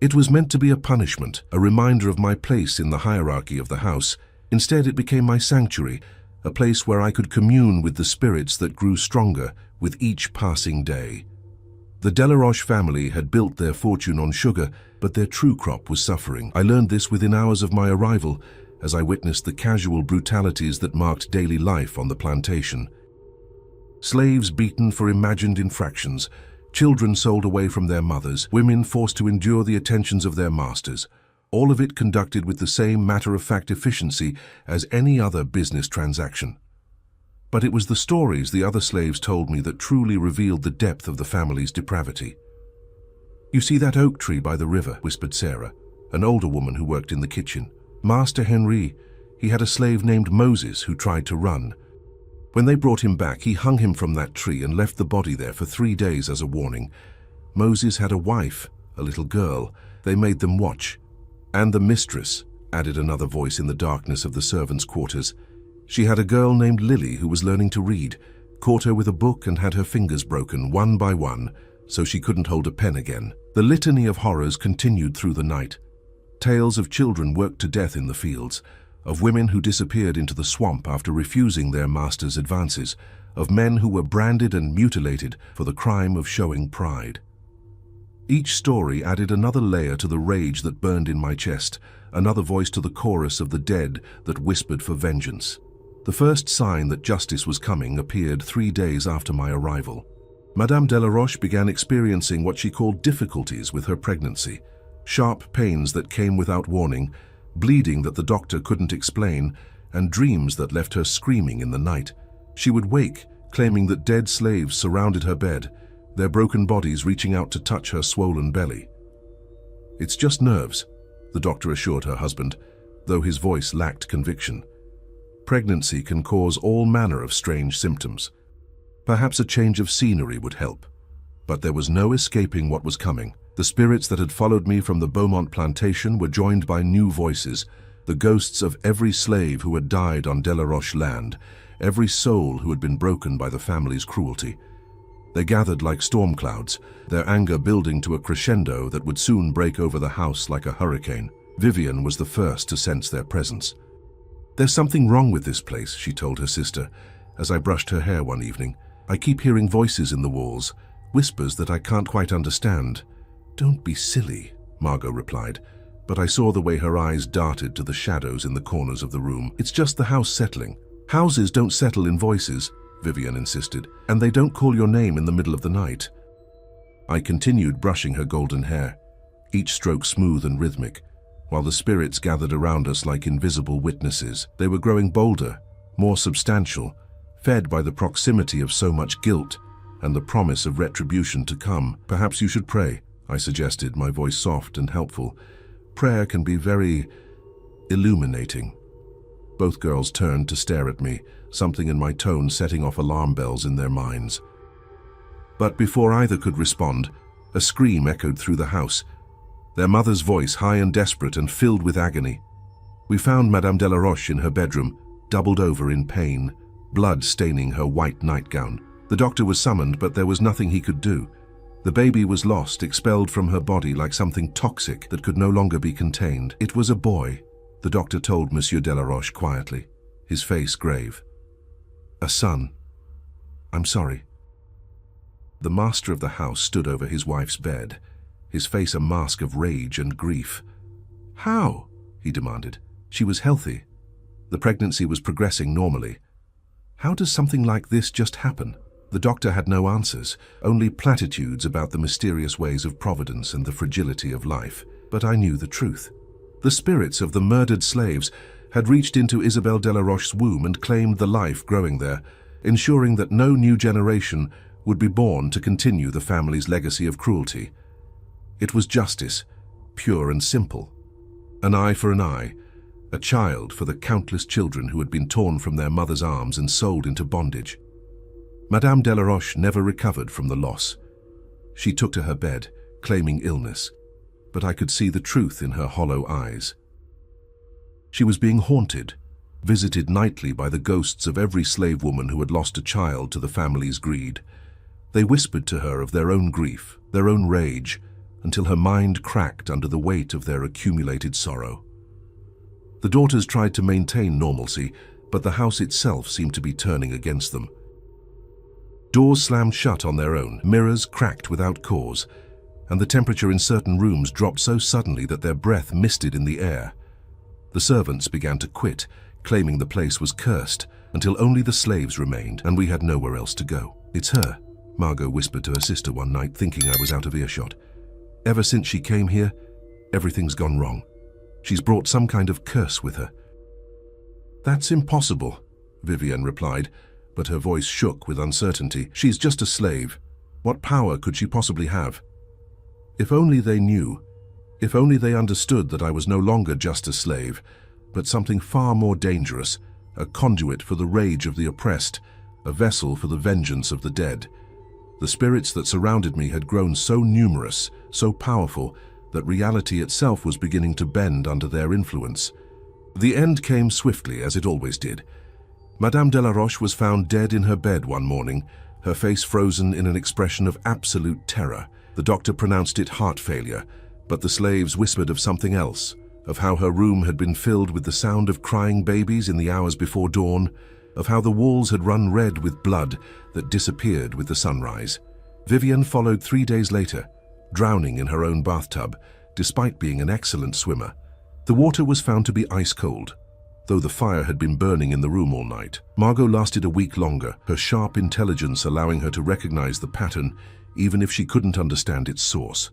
Speaker 1: It was meant to be a punishment, a reminder of my place in the hierarchy of the house. Instead, it became my sanctuary, a place where I could commune with the spirits that grew stronger with each passing day. The Delaroche family had built their fortune on sugar, but their true crop was suffering. I learned this within hours of my arrival, as I witnessed the casual brutalities that marked daily life on the plantation. Slaves beaten for imagined infractions, children sold away from their mothers, women forced to endure the attentions of their masters, all of it conducted with the same matter-of-fact efficiency as any other business transaction. But it was the stories the other slaves told me that truly revealed the depth of the family's depravity. "You see that oak tree by the river," whispered Sarah, an older woman who worked in the kitchen. "Master Henri, he had a slave named Moses who tried to run. When they brought him back, he hung him from that tree and left the body there for 3 days as a warning. Moses had a wife, a little girl. They made them watch. And the mistress," added another voice in the darkness of the servants' quarters. "She had a girl named Lily who was learning to read, caught her with a book and had her fingers broken one by one, so she couldn't hold a pen again." The litany of horrors continued through the night. Tales of children worked to death in the fields, of women who disappeared into the swamp after refusing their master's advances, of men who were branded and mutilated for the crime of showing pride. Each story added another layer to the rage that burned in my chest, another voice to the chorus of the dead that whispered for vengeance. The first sign that justice was coming appeared 3 days after my arrival. Madame Delaroche began experiencing what she called difficulties with her pregnancy. Sharp pains that came without warning, bleeding that the doctor couldn't explain, and dreams that left her screaming in the night. She would wake, claiming that dead slaves surrounded her bed, their broken bodies reaching out to touch her swollen belly. "It's just nerves," the doctor assured her husband, though his voice lacked conviction. "Pregnancy can cause all manner of strange symptoms." Perhaps a change of scenery would help. But there was no escaping what was coming. The spirits that had followed me from the Beaumont plantation were joined by new voices, the ghosts of every slave who had died on Delaroche land, every soul who had been broken by the family's cruelty. They gathered like storm clouds, their anger building to a crescendo that would soon break over the house like a hurricane. Vivian was the first to sense their presence. "There's something wrong with this place," she told her sister, as I brushed her hair one evening. "I keep hearing voices in the walls, whispers that I can't quite understand." "Don't be silly," Margot replied, but I saw the way her eyes darted to the shadows in the corners of the room. "It's just the house settling." "Houses don't settle in voices," Vivian insisted, "and they don't call your name in the middle of the night." I continued brushing her golden hair, each stroke smooth and rhythmic, while the spirits gathered around us like invisible witnesses. They were growing bolder, more substantial, fed by the proximity of so much guilt and the promise of retribution to come. "Perhaps you should pray," I suggested, my voice soft and helpful. "Prayer can be very illuminating." Both girls turned to stare at me, something in my tone setting off alarm bells in their minds. But before either could respond, a scream echoed through the house, their mother's voice high and desperate and filled with agony. We found Madame Delaroche in her bedroom, doubled over in pain, blood staining her white nightgown. The doctor was summoned, but there was nothing he could do. The baby was lost, expelled from her body like something toxic that could no longer be contained. "It was a boy," the doctor told Monsieur Delaroche quietly, his face grave. "A son. I'm sorry." The master of the house stood over his wife's bed, his face a mask of rage and grief. "How?" he demanded. "She was healthy. The pregnancy was progressing normally. How does something like this just happen?" The doctor had no answers, only platitudes about the mysterious ways of providence and the fragility of life. But I knew the truth. The spirits of the murdered slaves had reached into Isabelle Delaroche's womb and claimed the life growing there, ensuring that no new generation would be born to continue the family's legacy of cruelty. It was justice, pure and simple. An eye for an eye, a child for the countless children who had been torn from their mother's arms and sold into bondage. Madame Delaroche never recovered from the loss. She took to her bed, claiming illness, but I could see the truth in her hollow eyes. She was being haunted, visited nightly by the ghosts of every slave woman who had lost a child to the family's greed. They whispered to her of their own grief, their own rage, until her mind cracked under the weight of their accumulated sorrow. The daughters tried to maintain normalcy, but the house itself seemed to be turning against them. Doors slammed shut on their own, mirrors cracked without cause, and the temperature in certain rooms dropped so suddenly that their breath misted in the air. The servants began to quit, claiming the place was cursed, until only the slaves remained, and we had nowhere else to go. "It's her," Margot whispered to her sister one night, thinking I was out of earshot. "Ever since she came here, everything's gone wrong. She's brought some kind of curse with her." "That's impossible," Vivian replied, but her voice shook with uncertainty. "She's just a slave. What power could she possibly have?" If only they knew, if only they understood that I was no longer just a slave, but something far more dangerous, a conduit for the rage of the oppressed, a vessel for the vengeance of the dead. The spirits that surrounded me had grown so numerous, so powerful, that reality itself was beginning to bend under their influence. The end came swiftly, as it always did. Madame Delaroche was found dead in her bed one morning, her face frozen in an expression of absolute terror. The doctor pronounced it heart failure, but the slaves whispered of something else, of how her room had been filled with the sound of crying babies in the hours before dawn, of how the walls had run red with blood that disappeared with the sunrise. Vivian followed 3 days later, drowning in her own bathtub, despite being an excellent swimmer. The water was found to be ice cold, though the fire had been burning in the room all night. Margot lasted a week longer, her sharp intelligence allowing her to recognize the pattern, even if she couldn't understand its source.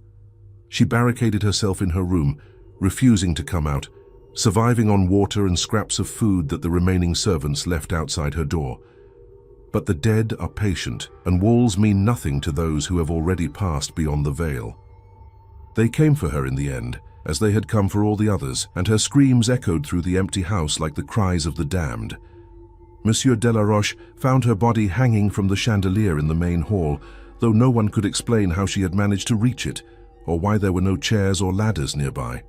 Speaker 1: She barricaded herself in her room, refusing to come out, surviving on water and scraps of food that the remaining servants left outside her door. But the dead are patient, and walls mean nothing to those who have already passed beyond the veil. They came for her in the end, as they had come for all the others, and her screams echoed through the empty house like the cries of the damned. Monsieur Delaroche found her body hanging from the chandelier in the main hall, though no one could explain how she had managed to reach it, or why there were no chairs or ladders nearby.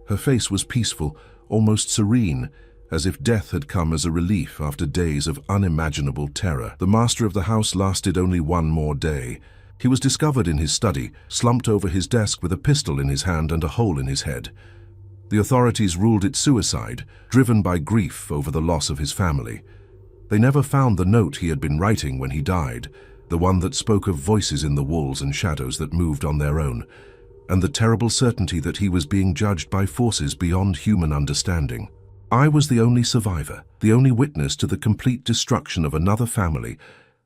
Speaker 1: Her face was peaceful, almost serene, as if death had come as a relief after days of unimaginable terror. The master of the house lasted only one more day. He was discovered in his study, slumped over his desk with a pistol in his hand and a hole in his head. The authorities ruled it suicide, driven by grief over the loss of his family. They never found the note he had been writing when he died, the one that spoke of voices in the walls and shadows that moved on their own, and the terrible certainty that he was being judged by forces beyond human understanding. I was the only survivor, the only witness to the complete destruction of another family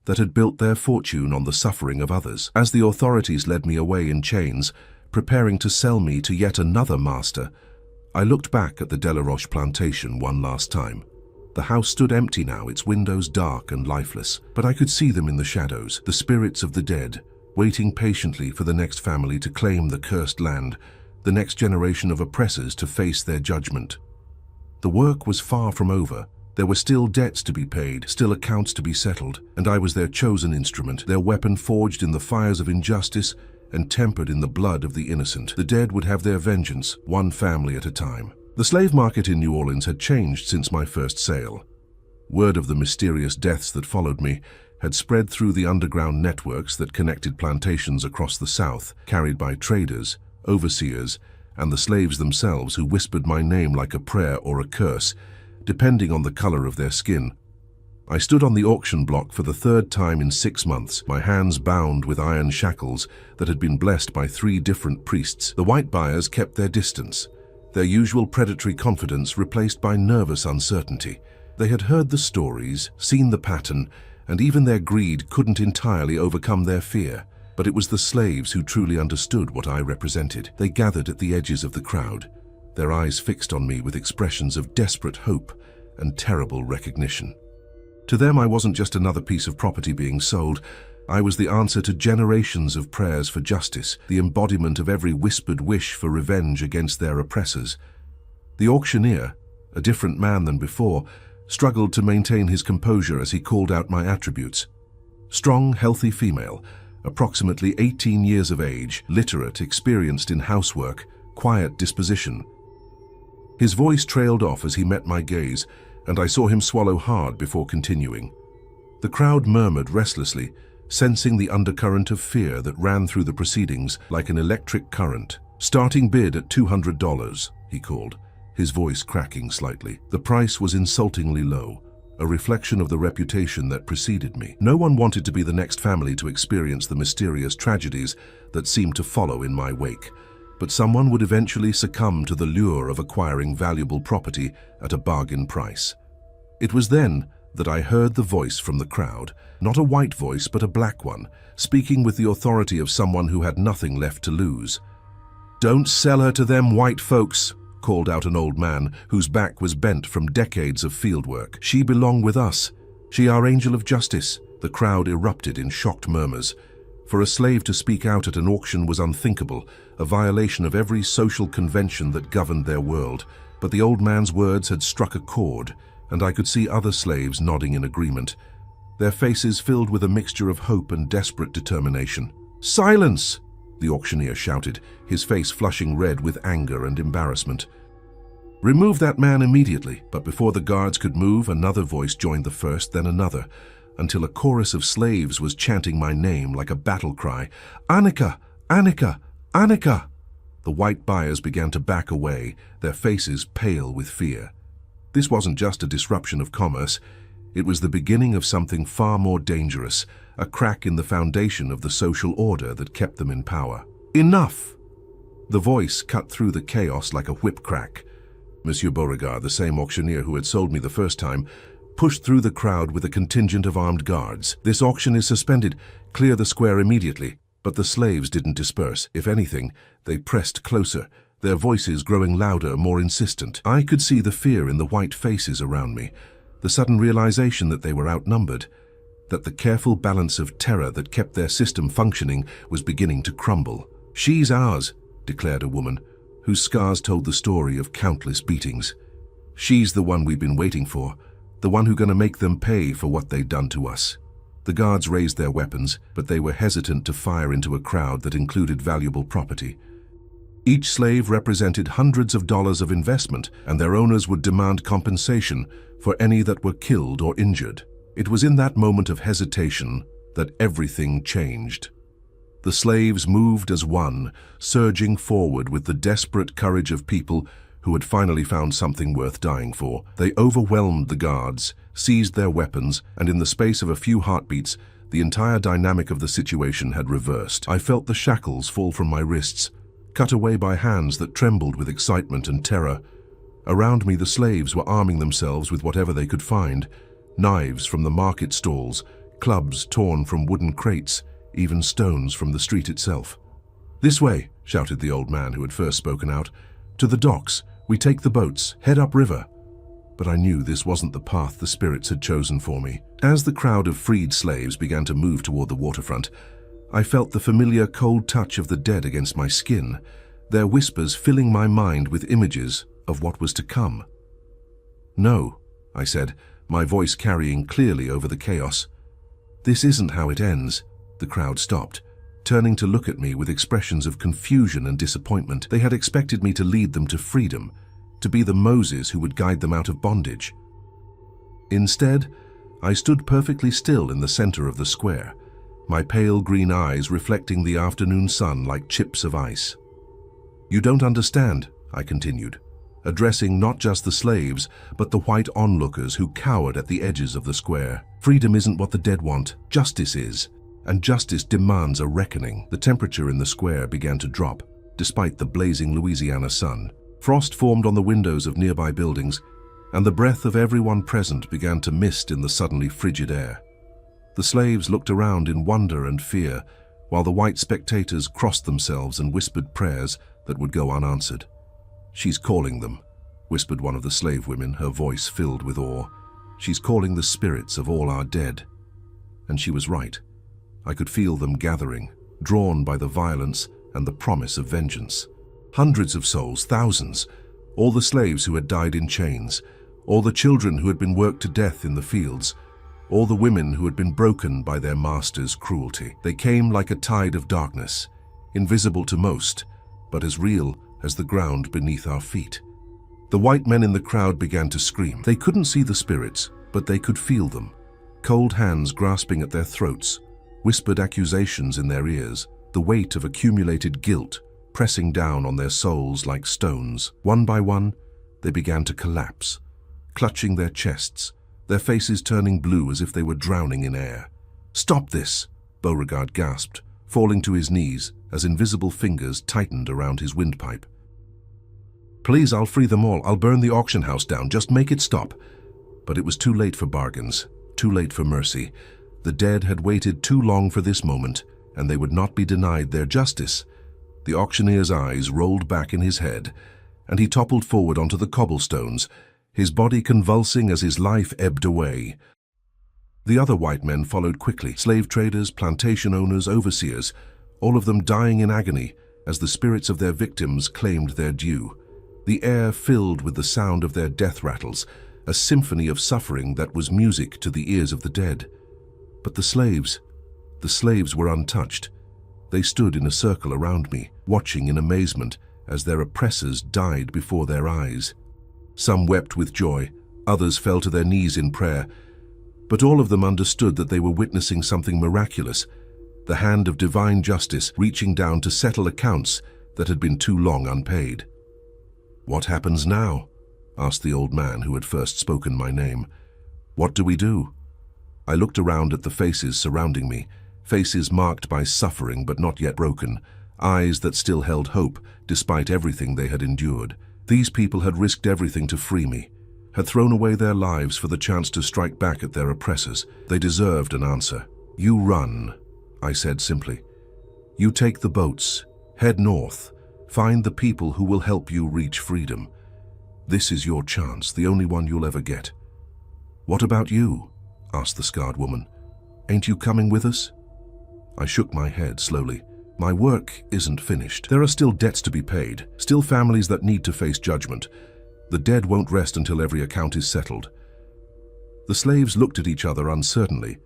Speaker 1: that had built their fortune on the suffering of others. As the authorities led me away in chains, preparing to sell me to yet another master, I looked back at the Delaroche plantation one last time. The house stood empty now, its windows dark and lifeless, but I could see them in the shadows, the spirits of the dead, waiting patiently for the next family to claim the cursed land, the next generation of oppressors to face their judgment. The work was far from over. There were still debts to be paid, still accounts to be settled, and I was their chosen instrument, their weapon forged in the fires of injustice and tempered in the blood of the innocent. The dead would have their vengeance, one family at a time. The slave market in New Orleans had changed since my first sale. Word of the mysterious deaths that followed me had spread through the underground networks that connected plantations across the South, carried by traders, overseers, and the slaves themselves who whispered my name like a prayer or a curse, depending on the color of their skin. I stood on the auction block for the third time in 6 months, my hands bound with iron shackles that had been blessed by 3 different priests. The white buyers kept their distance, their usual predatory confidence replaced by nervous uncertainty. They had heard the stories, seen the pattern, and even their greed couldn't entirely overcome their fear. But it was the slaves who truly understood what I represented. They gathered at the edges of the crowd, their eyes fixed on me with expressions of desperate hope and terrible recognition. To them, I wasn't just another piece of property being sold. I was the answer to generations of prayers for justice, the embodiment of every whispered wish for revenge against their oppressors. The auctioneer, a different man than before, struggled to maintain his composure as he called out my attributes. Strong, healthy female, approximately 18 years of age, literate, experienced in housework, quiet disposition. His voice trailed off as he met my gaze, and I saw him swallow hard before continuing. The crowd murmured restlessly, sensing the undercurrent of fear that ran through the proceedings like an electric current. "Starting bid at $200, he called, his voice cracking slightly. The price was insultingly low, a reflection of the reputation that preceded me. No one wanted to be the next family to experience the mysterious tragedies that seemed to follow in my wake, but someone would eventually succumb to the lure of acquiring valuable property at a bargain price. It was then that I heard the voice from the crowd, not a white voice but a black one, speaking with the authority of someone who had nothing left to lose. "Don't sell her to them white folks," called out an old man whose back was bent from decades of fieldwork. "She belong with us. She our angel of justice." The crowd erupted in shocked murmurs. For a slave to speak out at an auction was unthinkable, a violation of every social convention that governed their world. But the old man's words had struck a chord, and I could see other slaves nodding in agreement, their faces filled with a mixture of hope and desperate determination. "Silence!" the auctioneer shouted, his face flushing red with anger and embarrassment. "Remove that man immediately." But before the guards could move, another voice joined the first, then another, until a chorus of slaves was chanting my name like a battle cry. "Annika! Annika! Annika!" The white buyers began to back away, their faces pale with fear. This wasn't just a disruption of commerce. It was the beginning of something far more dangerous, a crack in the foundation of the social order that kept them in power. "Enough!" The voice cut through the chaos like a whip crack. Monsieur Beauregard, the same auctioneer who had sold me the first time, pushed through the crowd with a contingent of armed guards. "This auction is suspended. Clear the square immediately." But the slaves didn't disperse. If anything, they pressed closer, their voices growing louder, more insistent. I could see the fear in the white faces around me, the sudden realization that they were outnumbered, that the careful balance of terror that kept their system functioning was beginning to crumble. "She's ours," declared a woman, whose scars told the story of countless beatings. "She's the one we've been waiting for, the one who's gonna make them pay for what they'd done to us. The guards raised their weapons, but they were hesitant to fire into a crowd that included valuable property. Each slave represented hundreds of dollars of investment, and their owners would demand compensation for any that were killed or injured. It was in that moment of hesitation that everything changed. The slaves moved as one, surging forward with the desperate courage of people who had finally found something worth dying for. They overwhelmed the guards, seized their weapons, and in the space of a few heartbeats, the entire dynamic of the situation had reversed. I felt the shackles fall from my wrists, cut away by hands that trembled with excitement and terror. Around me, the slaves were arming themselves with whatever they could find: knives from the market stalls, clubs torn from wooden crates, even stones from the street itself. "This way," shouted the old man who had first spoken out. "To the docks. We take the boats, head upriver." But I knew this wasn't the path the spirits had chosen for me. As the crowd of freed slaves began to move toward the waterfront, I felt the familiar cold touch of the dead against my skin, their whispers filling my mind with images of what was to come. "No," I said, my voice carrying clearly over the chaos. "This isn't how it ends." The crowd stopped, turning to look at me with expressions of confusion and disappointment. They had expected me to lead them to freedom, to be the Moses who would guide them out of bondage. Instead, I stood perfectly still in the center of the square, my pale green eyes reflecting the afternoon sun like chips of ice. "You don't understand," I continued, addressing not just the slaves, but the white onlookers who cowered at the edges of the square. "Freedom isn't what the dead want, justice is. And justice demands a reckoning." The temperature in the square began to drop, despite the blazing Louisiana sun. Frost formed on the windows of nearby buildings, and the breath of everyone present began to mist in the suddenly frigid air. The slaves looked around in wonder and fear, while the white spectators crossed themselves and whispered prayers that would go unanswered. "She's calling them," whispered one of the slave women, her voice filled with awe. "She's calling the spirits of all our dead." And she was right. I could feel them gathering, drawn by the violence and the promise of vengeance. Hundreds of souls, thousands, all the slaves who had died in chains, all the children who had been worked to death in the fields, all the women who had been broken by their master's cruelty. They came like a tide of darkness, invisible to most, but as real as the ground beneath our feet. The white men in the crowd began to scream. They couldn't see the spirits, but they could feel them. Cold hands grasping at their throats, whispered accusations in their ears, the weight of accumulated guilt pressing down on their souls like stones. One by one, they began to collapse, clutching their chests, their faces turning blue as if they were drowning in air. "Stop this!" Beauregard gasped, falling to his knees as invisible fingers tightened around his windpipe. "Please, I'll free them all. I'll burn the auction house down. Just make it stop." But it was too late for bargains, too late for mercy. The dead had waited too long for this moment, and they would not be denied their justice. The auctioneer's eyes rolled back in his head, and he toppled forward onto the cobblestones, his body convulsing as his life ebbed away. The other white men followed quickly, slave traders, plantation owners, overseers, all of them dying in agony as the spirits of their victims claimed their due. The air filled with the sound of their death rattles, a symphony of suffering that was music to the ears of the dead. But the slaves were untouched. They stood in a circle around me, watching in amazement as their oppressors died before their eyes. Some wept with joy, others fell to their knees in prayer, but all of them understood that they were witnessing something miraculous, the hand of divine justice reaching down to settle accounts that had been too long unpaid. "What happens now?" asked the old man who had first spoken my name. "What do we do?" I looked around at the faces surrounding me, faces marked by suffering but not yet broken, eyes that still held hope despite everything they had endured. These people had risked everything to free me, had thrown away their lives for the chance to strike back at their oppressors. They deserved an answer. "You run," I said simply. "You take the boats, head north, find the people who will help you reach freedom. This is your chance, the only one you'll ever get." "What about you?" asked the scarred woman. "Ain't you coming with us?" I shook my head slowly. "My work isn't finished. There are still debts to be paid, still families that need to face judgment. The dead won't rest until every account is settled." The slaves looked at each other uncertainly.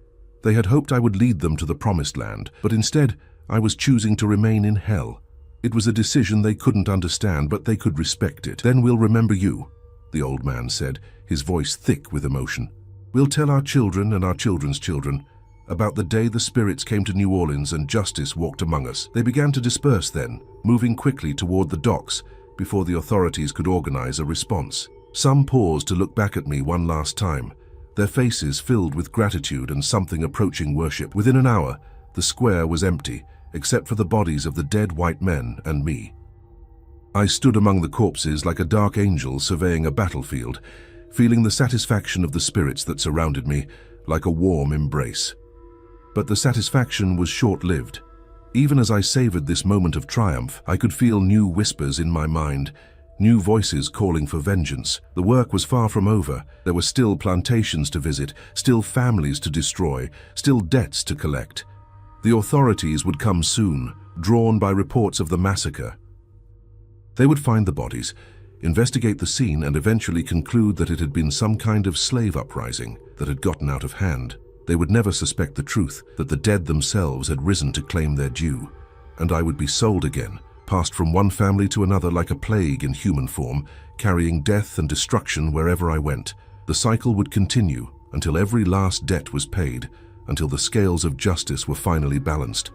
Speaker 1: They had hoped I would lead them to the promised land, but instead I was choosing to remain in hell. It was a decision they couldn't understand, but they could respect it. "Then we'll remember you," the old man said, his voice thick with emotion. "We'll tell our children and our children's children about the day the spirits came to New Orleans and justice walked among us." They began to disperse then, moving quickly toward the docks before the authorities could organize a response. Some paused to look back at me one last time, their faces filled with gratitude and something approaching worship. Within an hour, the square was empty, except for the bodies of the dead white men and me. I stood among the corpses like a dark angel surveying a battlefield, feeling the satisfaction of the spirits that surrounded me like a warm embrace. But the satisfaction was short-lived. Even as I savored this moment of triumph, I could feel new whispers in my mind, new voices calling for vengeance. The work was far from over. There were still plantations to visit, still families to destroy, still debts to collect. The authorities would come soon, drawn by reports of the massacre. They would find the bodies, investigate the scene, and eventually conclude that it had been some kind of slave uprising that had gotten out of hand. They would never suspect the truth, that the dead themselves had risen to claim their due. And I would be sold again, passed from one family to another like a plague in human form, carrying death and destruction wherever I went. The cycle would continue until every last debt was paid, until the scales of justice were finally balanced.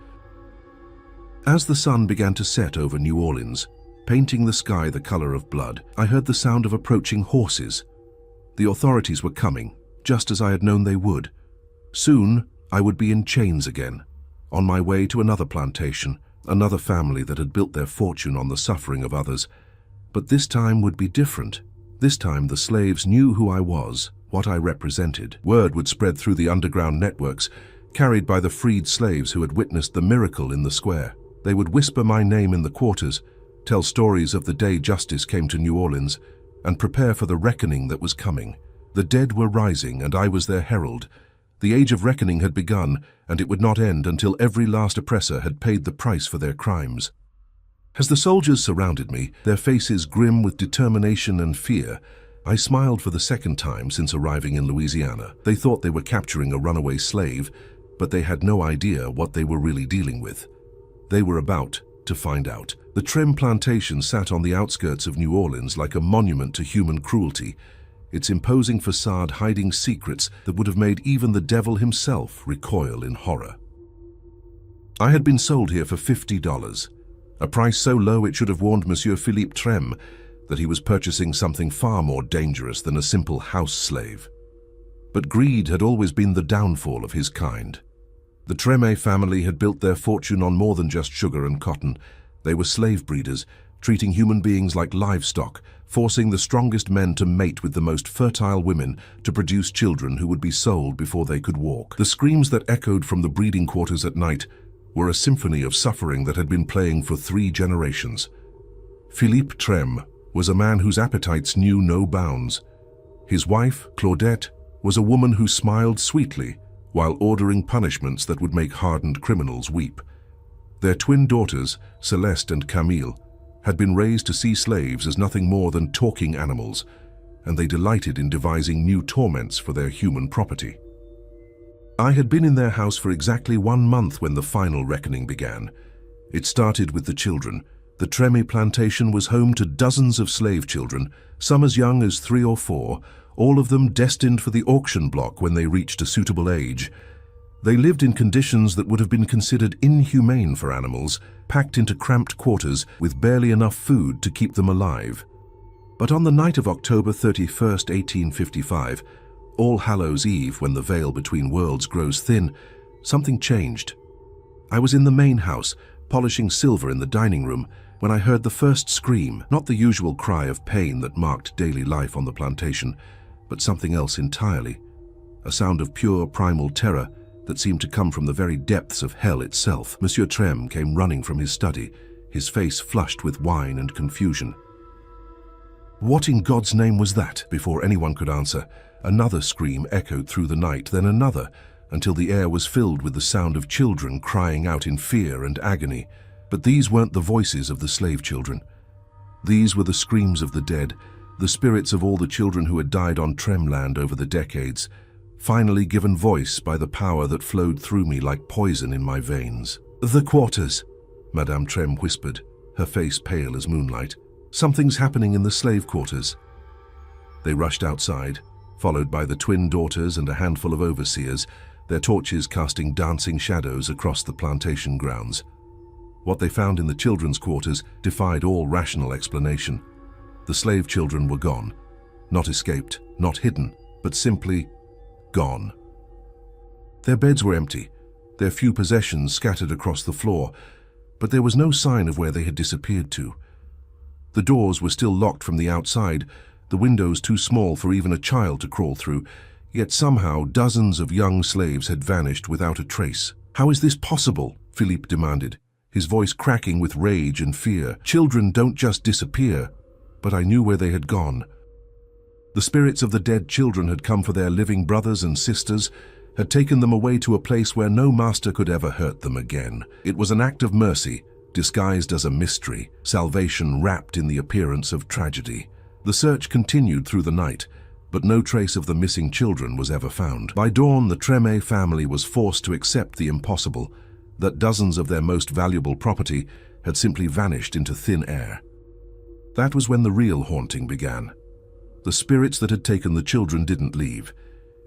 Speaker 1: As the sun began to set over New Orleans, painting the sky the color of blood, I heard the sound of approaching horses. The authorities were coming, just as I had known they would. Soon, I would be in chains again, on my way to another plantation, another family that had built their fortune on the suffering of others. But this time would be different. This time the slaves knew who I was, what I represented. Word would spread through the underground networks, carried by the freed slaves who had witnessed the miracle in the square. They would whisper my name in the quarters, tell stories of the day justice came to New Orleans, and prepare for the reckoning that was coming. The dead were rising, and I was their herald. The age of reckoning had begun, and it would not end until every last oppressor had paid the price for their crimes. As the soldiers surrounded me, their faces grim with determination and fear, I smiled for the second time since arriving in Louisiana. They thought they were capturing a runaway slave, but they had no idea what they were really dealing with. They were about to find out. The Trem plantation sat on the outskirts of New Orleans like a monument to human cruelty, its imposing facade hiding secrets that would have made even the devil himself recoil in horror. I had been sold here for $50, a price so low it should have warned Monsieur Philippe Trem that he was purchasing something far more dangerous than a simple house slave. But greed had always been the downfall of his kind. The Treme family had built their fortune on more than just sugar and cotton. They were slave breeders, treating human beings like livestock, forcing the strongest men to mate with the most fertile women to produce children who would be sold before they could walk. The screams that echoed from the breeding quarters at night were a symphony of suffering that had been playing for 3 generations. Philippe Trem was a man whose appetites knew no bounds. His wife, Claudette, was a woman who smiled sweetly while ordering punishments that would make hardened criminals weep. Their twin daughters, Celeste and Camille, had been raised to see slaves as nothing more than talking animals, and they delighted in devising new torments for their human property. I had been in their house for exactly 1 month when the final reckoning began. It started with the children. The Treme plantation was home to dozens of slave children, some as young as 3 or 4, all of them destined for the auction block when they reached a suitable age. They lived in conditions that would have been considered inhumane for animals, packed into cramped quarters with barely enough food to keep them alive. But on the night of October 31st, 1855, All Hallows' Eve, when the veil between worlds grows thin, something changed. I was in the main house, polishing silver in the dining room, when I heard the first scream, not the usual cry of pain that marked daily life on the plantation, but something else entirely. A sound of pure primal terror that seemed to come from the very depths of hell itself. Monsieur Trem came running from his study, his face flushed with wine and confusion. What in God's name was that? Before anyone could answer, another scream echoed through the night, then another, until the air was filled with the sound of children crying out in fear and agony. But these weren't the voices of the slave children. These were the screams of the dead, the spirits of all the children who had died on Trem land over the decades, finally given voice by the power that flowed through me like poison in my veins. "The quarters," Madame Trem whispered, her face pale as moonlight. "Something's happening in the slave quarters." They rushed outside, followed by the twin daughters and a handful of overseers, their torches casting dancing shadows across the plantation grounds. What they found in the children's quarters defied all rational explanation. The slave children were gone. Not escaped, not hidden, but simply gone. Their beds were empty, their few possessions scattered across the floor, but there was no sign of where they had disappeared to. The doors were still locked from the outside, the windows too small for even a child to crawl through, yet somehow dozens of young slaves had vanished without a trace. "How is this possible?" Philippe demanded, his voice cracking with rage and fear. "Children don't just disappear," but I knew where they had gone. The spirits of the dead children had come for their living brothers and sisters, had taken them away to a place where no master could ever hurt them again. It was an act of mercy, disguised as a mystery, salvation wrapped in the appearance of tragedy. The search continued through the night, but no trace of the missing children was ever found. By dawn, the Treme family was forced to accept the impossible, that dozens of their most valuable property had simply vanished into thin air. That was when the real haunting began. The spirits that had taken the children didn't leave.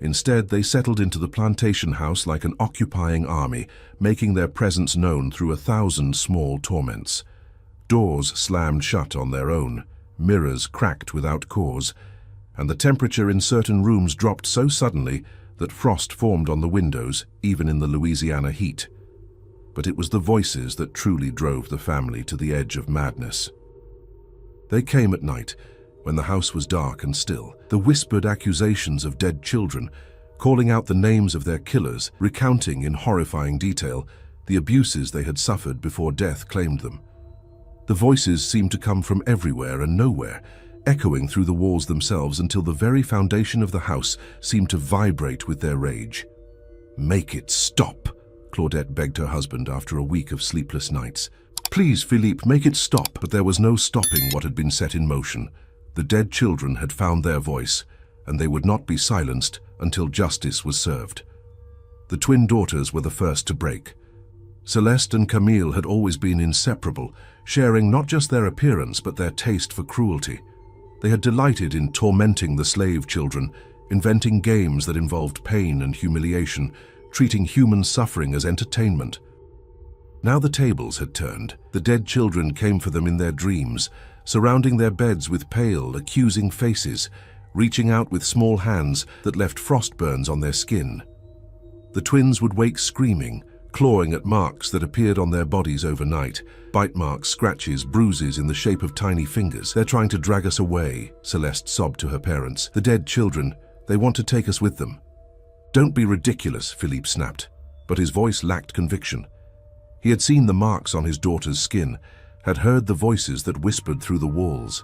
Speaker 1: Instead, they settled into the plantation house like an occupying army, making their presence known through 1,000 small torments. Doors slammed shut on their own, mirrors cracked without cause, and the temperature in certain rooms dropped so suddenly that frost formed on the windows, even in the Louisiana heat. But it was the voices that truly drove the family to the edge of madness. They came at night, when the house was dark and still, the whispered accusations of dead children, calling out the names of their killers, recounting in horrifying detail the abuses they had suffered before death claimed them. The voices seemed to come from everywhere and nowhere, echoing through the walls themselves until the very foundation of the house seemed to vibrate with their rage. "Make it stop," Claudette begged her husband after a week of sleepless nights. "Please, Philippe, make it stop." But there was no stopping what had been set in motion. The dead children had found their voice, and they would not be silenced until justice was served. The twin daughters were the first to break. Celeste and Camille had always been inseparable, sharing not just their appearance but their taste for cruelty. They had delighted in tormenting the slave children, inventing games that involved pain and humiliation, treating human suffering as entertainment. Now the tables had turned. The dead children came for them in their dreams, surrounding their beds with pale, accusing faces, reaching out with small hands that left frost burns on their skin. The twins would wake screaming, clawing at marks that appeared on their bodies overnight, bite marks, scratches, bruises in the shape of tiny fingers. "They're trying to drag us away," Celeste sobbed to her parents. "The dead children, they want to take us with them." "Don't be ridiculous," Philippe snapped, but his voice lacked conviction. He had seen the marks on his daughter's skin, had heard the voices that whispered through the walls.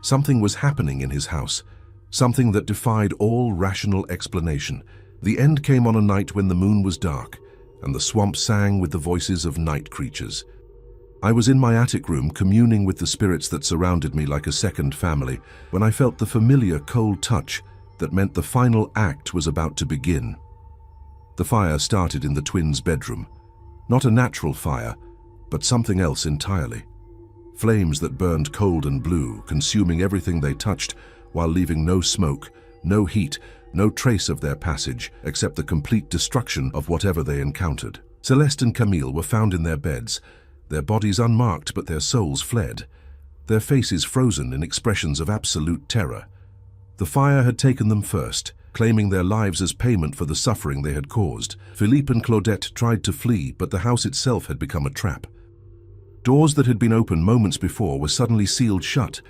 Speaker 1: Something was happening in his house, something that defied all rational explanation. The end came on a night when the moon was dark, and the swamp sang with the voices of night creatures. I was in my attic room communing with the spirits that surrounded me like a second family, when I felt the familiar cold touch that meant the final act was about to begin. The fire started in the twins' bedroom. Not a natural fire, but something else entirely. Flames that burned cold and blue, consuming everything they touched while leaving no smoke, no heat, no trace of their passage except the complete destruction of whatever they encountered. Celeste and Camille were found in their beds, their bodies unmarked but their souls fled, their faces frozen in expressions of absolute terror. The fire had taken them first, claiming their lives as payment for the suffering they had caused. Philippe and Claudette tried to flee, but the house itself had become a trap. Doors that had been open moments before were suddenly sealed shut.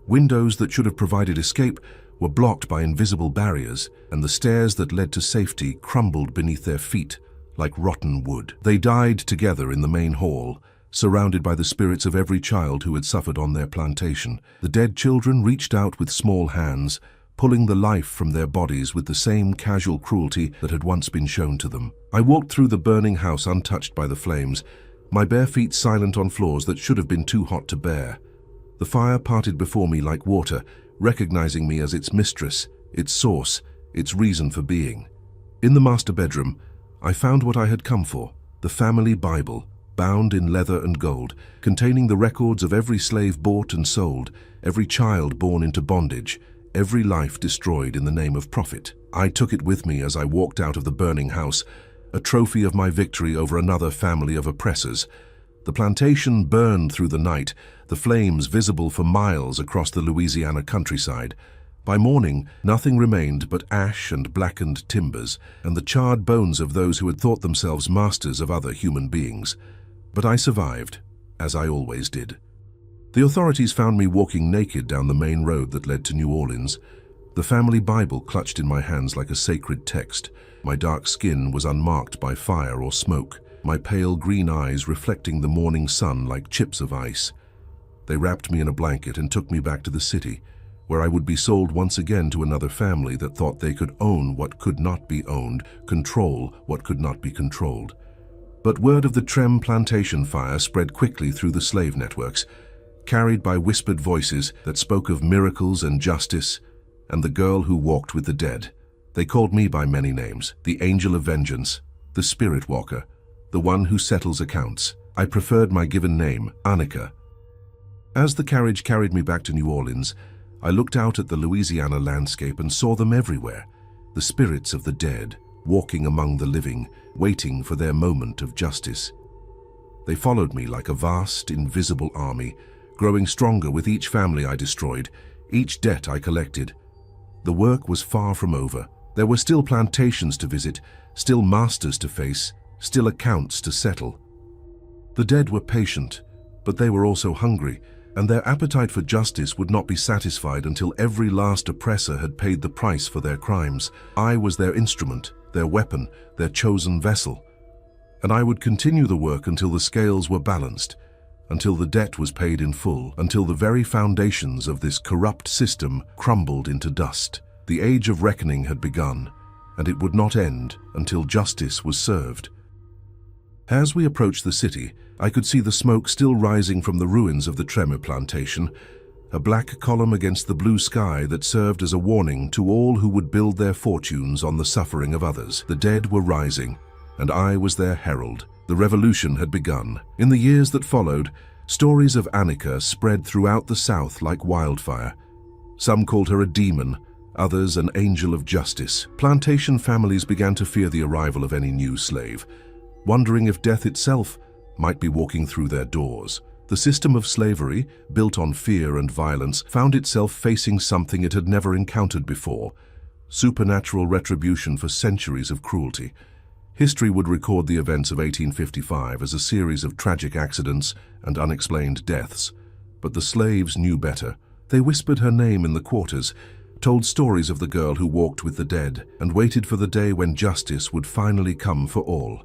Speaker 1: Windows that should have provided escape were blocked by invisible barriers, and the stairs that led to safety crumbled beneath their feet like rotten wood. They died together in the main hall, surrounded by the spirits of every child who had suffered on their plantation. The dead children reached out with small hands, pulling the life from their bodies with the same casual cruelty that had once been shown to them. I walked through the burning house untouched by the flames, my bare feet silent on floors that should have been too hot to bear. The fire parted before me like water, recognizing me as its mistress, its source, its reason for being. In the master bedroom, I found what I had come for, the family Bible, bound in leather and gold, containing the records of every slave bought and sold, every child born into bondage, every life destroyed in the name of profit. I took it with me as I walked out of the burning house, a trophy of my victory over another family of oppressors. The plantation burned through the night, the flames visible for miles across the Louisiana countryside. By morning, nothing remained but ash and blackened timbers, and the charred bones of those who had thought themselves masters of other human beings. But I survived, as I always did. The authorities found me walking naked down the main road that led to New Orleans, the family Bible clutched in my hands like a sacred text. My dark skin was unmarked by fire or smoke, my pale green eyes reflecting the morning sun like chips of ice. They wrapped me in a blanket and took me back to the city, where I would be sold once again to another family that thought they could own what could not be owned, control what could not be controlled. But word of the Trem plantation fire spread quickly through the slave networks, carried by whispered voices that spoke of miracles and justice, and the girl who walked with the dead. They called me by many names: the angel of vengeance, the spirit walker, the one who settles accounts. I preferred my given name, Annika. As the carriage carried me back to New Orleans, I looked out at the Louisiana landscape and saw them everywhere, the spirits of the dead, walking among the living, waiting for their moment of justice. They followed me like a vast, invisible army, growing stronger with each family I destroyed, each debt I collected. The work was far from over. There were still plantations to visit, still masters to face, still accounts to settle. The dead were patient, but they were also hungry, and their appetite for justice would not be satisfied until every last oppressor had paid the price for their crimes. I was their instrument, their weapon, their chosen vessel. And I would continue the work until the scales were balanced, until the debt was paid in full, until the very foundations of this corrupt system crumbled into dust. The age of reckoning had begun, and it would not end until justice was served. As we approached the city, I could see the smoke still rising from the ruins of the Tremor plantation, a black column against the blue sky that served as a warning to all who would build their fortunes on the suffering of others. The dead were rising, and I was their herald. The revolution had begun. In the years that followed, stories of Annika spread throughout the South like wildfire. Some called her a demon, others an angel of justice. Plantation families began to fear the arrival of any new slave, wondering if death itself might be walking through their doors. The system of slavery, built on fear and violence, found itself facing something it had never encountered before: supernatural retribution for centuries of cruelty. History would record the events of 1855 as a series of tragic accidents and unexplained deaths. But the slaves knew better. They whispered her name in the quarters, told stories of the girl who walked with the dead, and waited for the day when justice would finally come for all.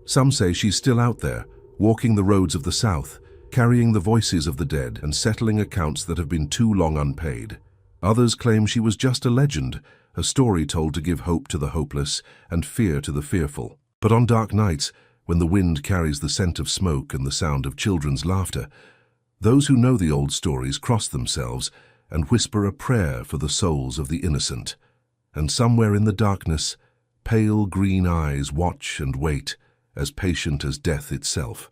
Speaker 1: Some say she's still out there, walking the roads of the South, carrying the voices of the dead and settling accounts that have been too long unpaid. Others claim she was just a legend, a story told to give hope to the hopeless and fear to the fearful. But on dark nights, when the wind carries the scent of smoke and the sound of children's laughter, those who know the old stories cross themselves and whisper a prayer for the souls of the innocent. And somewhere in the darkness, pale green eyes watch and wait, as patient as death itself.